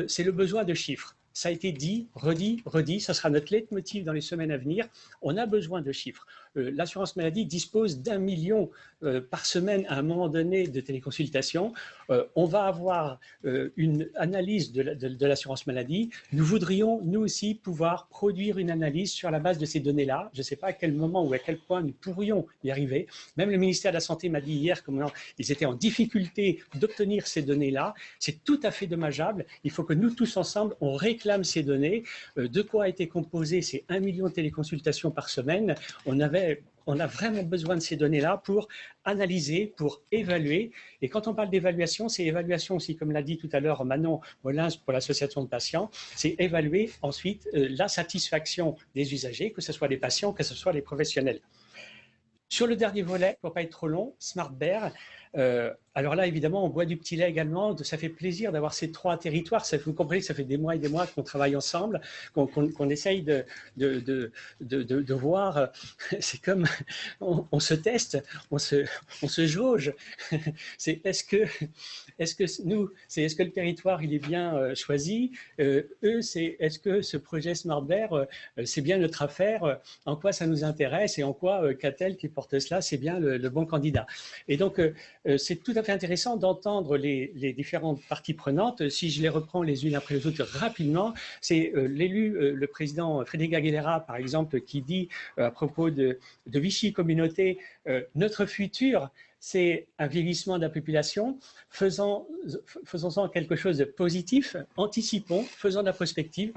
c'est le besoin de chiffres. ça a été dit, redit, ça sera notre leitmotiv dans les semaines à venir. On a besoin de chiffres. L'assurance maladie dispose d'1 million par semaine à un moment donné de téléconsultations. On va avoir une analyse de l'assurance maladie. Nous voudrions, nous aussi, pouvoir produire une analyse sur la base de ces données-là. Je ne sais pas à quel moment ou à quel point nous pourrions y arriver. Même le ministère de la Santé m'a dit hier comment ils étaient en difficulté d'obtenir ces données-là. C'est tout à fait dommageable. Il faut que nous tous ensemble, on réclame ces données. De quoi a été composé ces 1 million de téléconsultations par semaine? On a vraiment besoin de ces données-là pour analyser, pour évaluer. Et quand on parle d'évaluation, c'est évaluation aussi, comme l'a dit tout à l'heure Manon Molins pour l'association de patients, c'est évaluer ensuite la satisfaction des usagers, que ce soit les patients, que ce soit les professionnels. Sur le dernier volet, pour ne pas être trop long, SmartBear. Alors là, évidemment, on boit du petit lait également. Ça fait plaisir d'avoir ces 3 territoires. Vous comprenez que ça fait des mois et des mois qu'on travaille ensemble, qu'on essaye de voir. C'est comme on se teste, on se jauge. Est-ce que le territoire il est bien choisi? Est-ce que ce projet SmartBear, c'est bien notre affaire? En quoi ça nous intéresse et en quoi Catel qui porte cela, c'est bien le bon candidat? Et donc, c'est tout à fait intéressant d'entendre les différentes parties prenantes. Si je les reprends les unes après les autres rapidement, c'est l'élu, le président Frédéric Aguilera, par exemple, qui dit à propos de Vichy Communauté, notre futur, c'est un vieillissement de la population, faisons-en quelque chose de positif, anticipons, faisons de la prospective,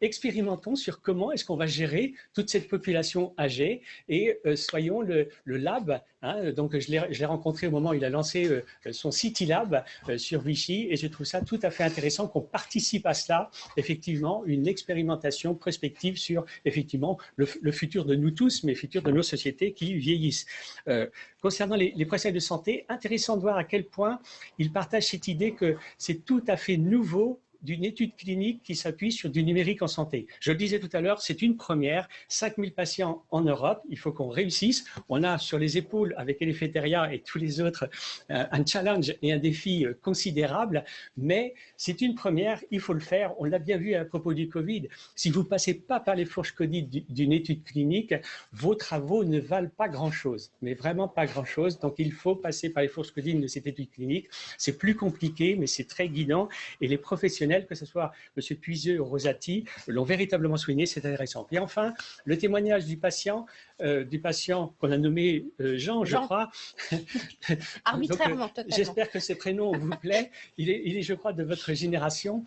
expérimentons sur comment est-ce qu'on va gérer toute cette population âgée et soyons le lab. Hein, donc je l'ai rencontré au moment où il a lancé son City Lab sur Vichy et je trouve ça tout à fait intéressant qu'on participe à cela, effectivement, une expérimentation prospective sur effectivement le futur de nous tous, mais le futur de nos sociétés qui vieillissent. Concernant les professionnels de santé, intéressant de voir à quel point ils partagent cette idée que c'est tout à fait nouveau d'une étude clinique qui s'appuie sur du numérique en santé. Je le disais tout à l'heure, c'est une première, 5000 patients en Europe, il faut qu'on réussisse. On a sur les épaules, avec Eleftheria et tous les autres, un challenge et un défi considérable, mais c'est une première, il faut le faire. On l'a bien vu à propos du Covid. Si vous ne passez pas par les fourches codiques d'une étude clinique, vos travaux ne valent pas grand-chose, mais vraiment pas grand-chose. Donc il faut passer par les fourches codiques de cette étude clinique. C'est plus compliqué, mais c'est très guidant et les professionnels, que ce soit M. Puiseux ou Rosati, l'ont véritablement souligné, c'est intéressant. Et enfin, le témoignage du patient qu'on a nommé Jean, je crois. Arbitrairement, totalement. J'espère que ce prénom vous plaît. Il est, je crois, de votre génération.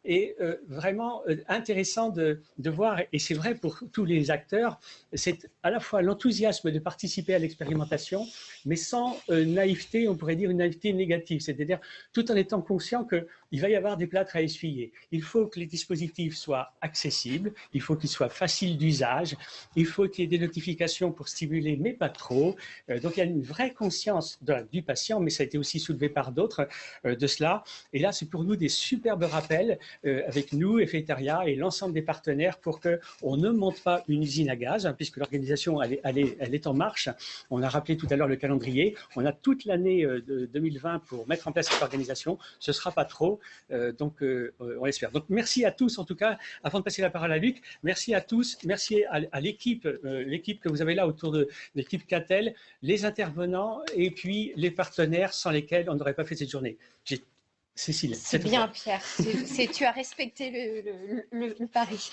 Et vraiment intéressant de voir, et c'est vrai pour tous les acteurs, c'est à la fois l'enthousiasme de participer à l'expérimentation, mais sans naïveté, on pourrait dire une naïveté négative, c'est-à-dire tout en étant conscient qu'il va y avoir des plâtres à essuyer. Il faut que les dispositifs soient accessibles, il faut qu'ils soient faciles d'usage, il faut qu'il y ait des notifications pour stimuler, mais pas trop. Donc il y a une vraie conscience du patient, mais ça a été aussi soulevé par d'autres de cela. Et là, c'est pour nous des superbes rappels avec nous, Eleftheria et l'ensemble des partenaires pour qu'on ne monte pas une usine à gaz, hein, puisque l'organisation elle est en marche. On a rappelé tout à l'heure le calendrier. On a toute l'année de 2020 pour mettre en place cette organisation. Ce ne sera pas trop, donc on l'espère. Donc merci à tous en tout cas. Avant de passer la parole à Luc, merci à tous. Merci à l'équipe que vous avez là autour de l'équipe Catel, les intervenants et puis les partenaires sans lesquels on n'aurait pas fait cette journée. Cécile. C'est bien, Pierre. Tu as respecté le pari.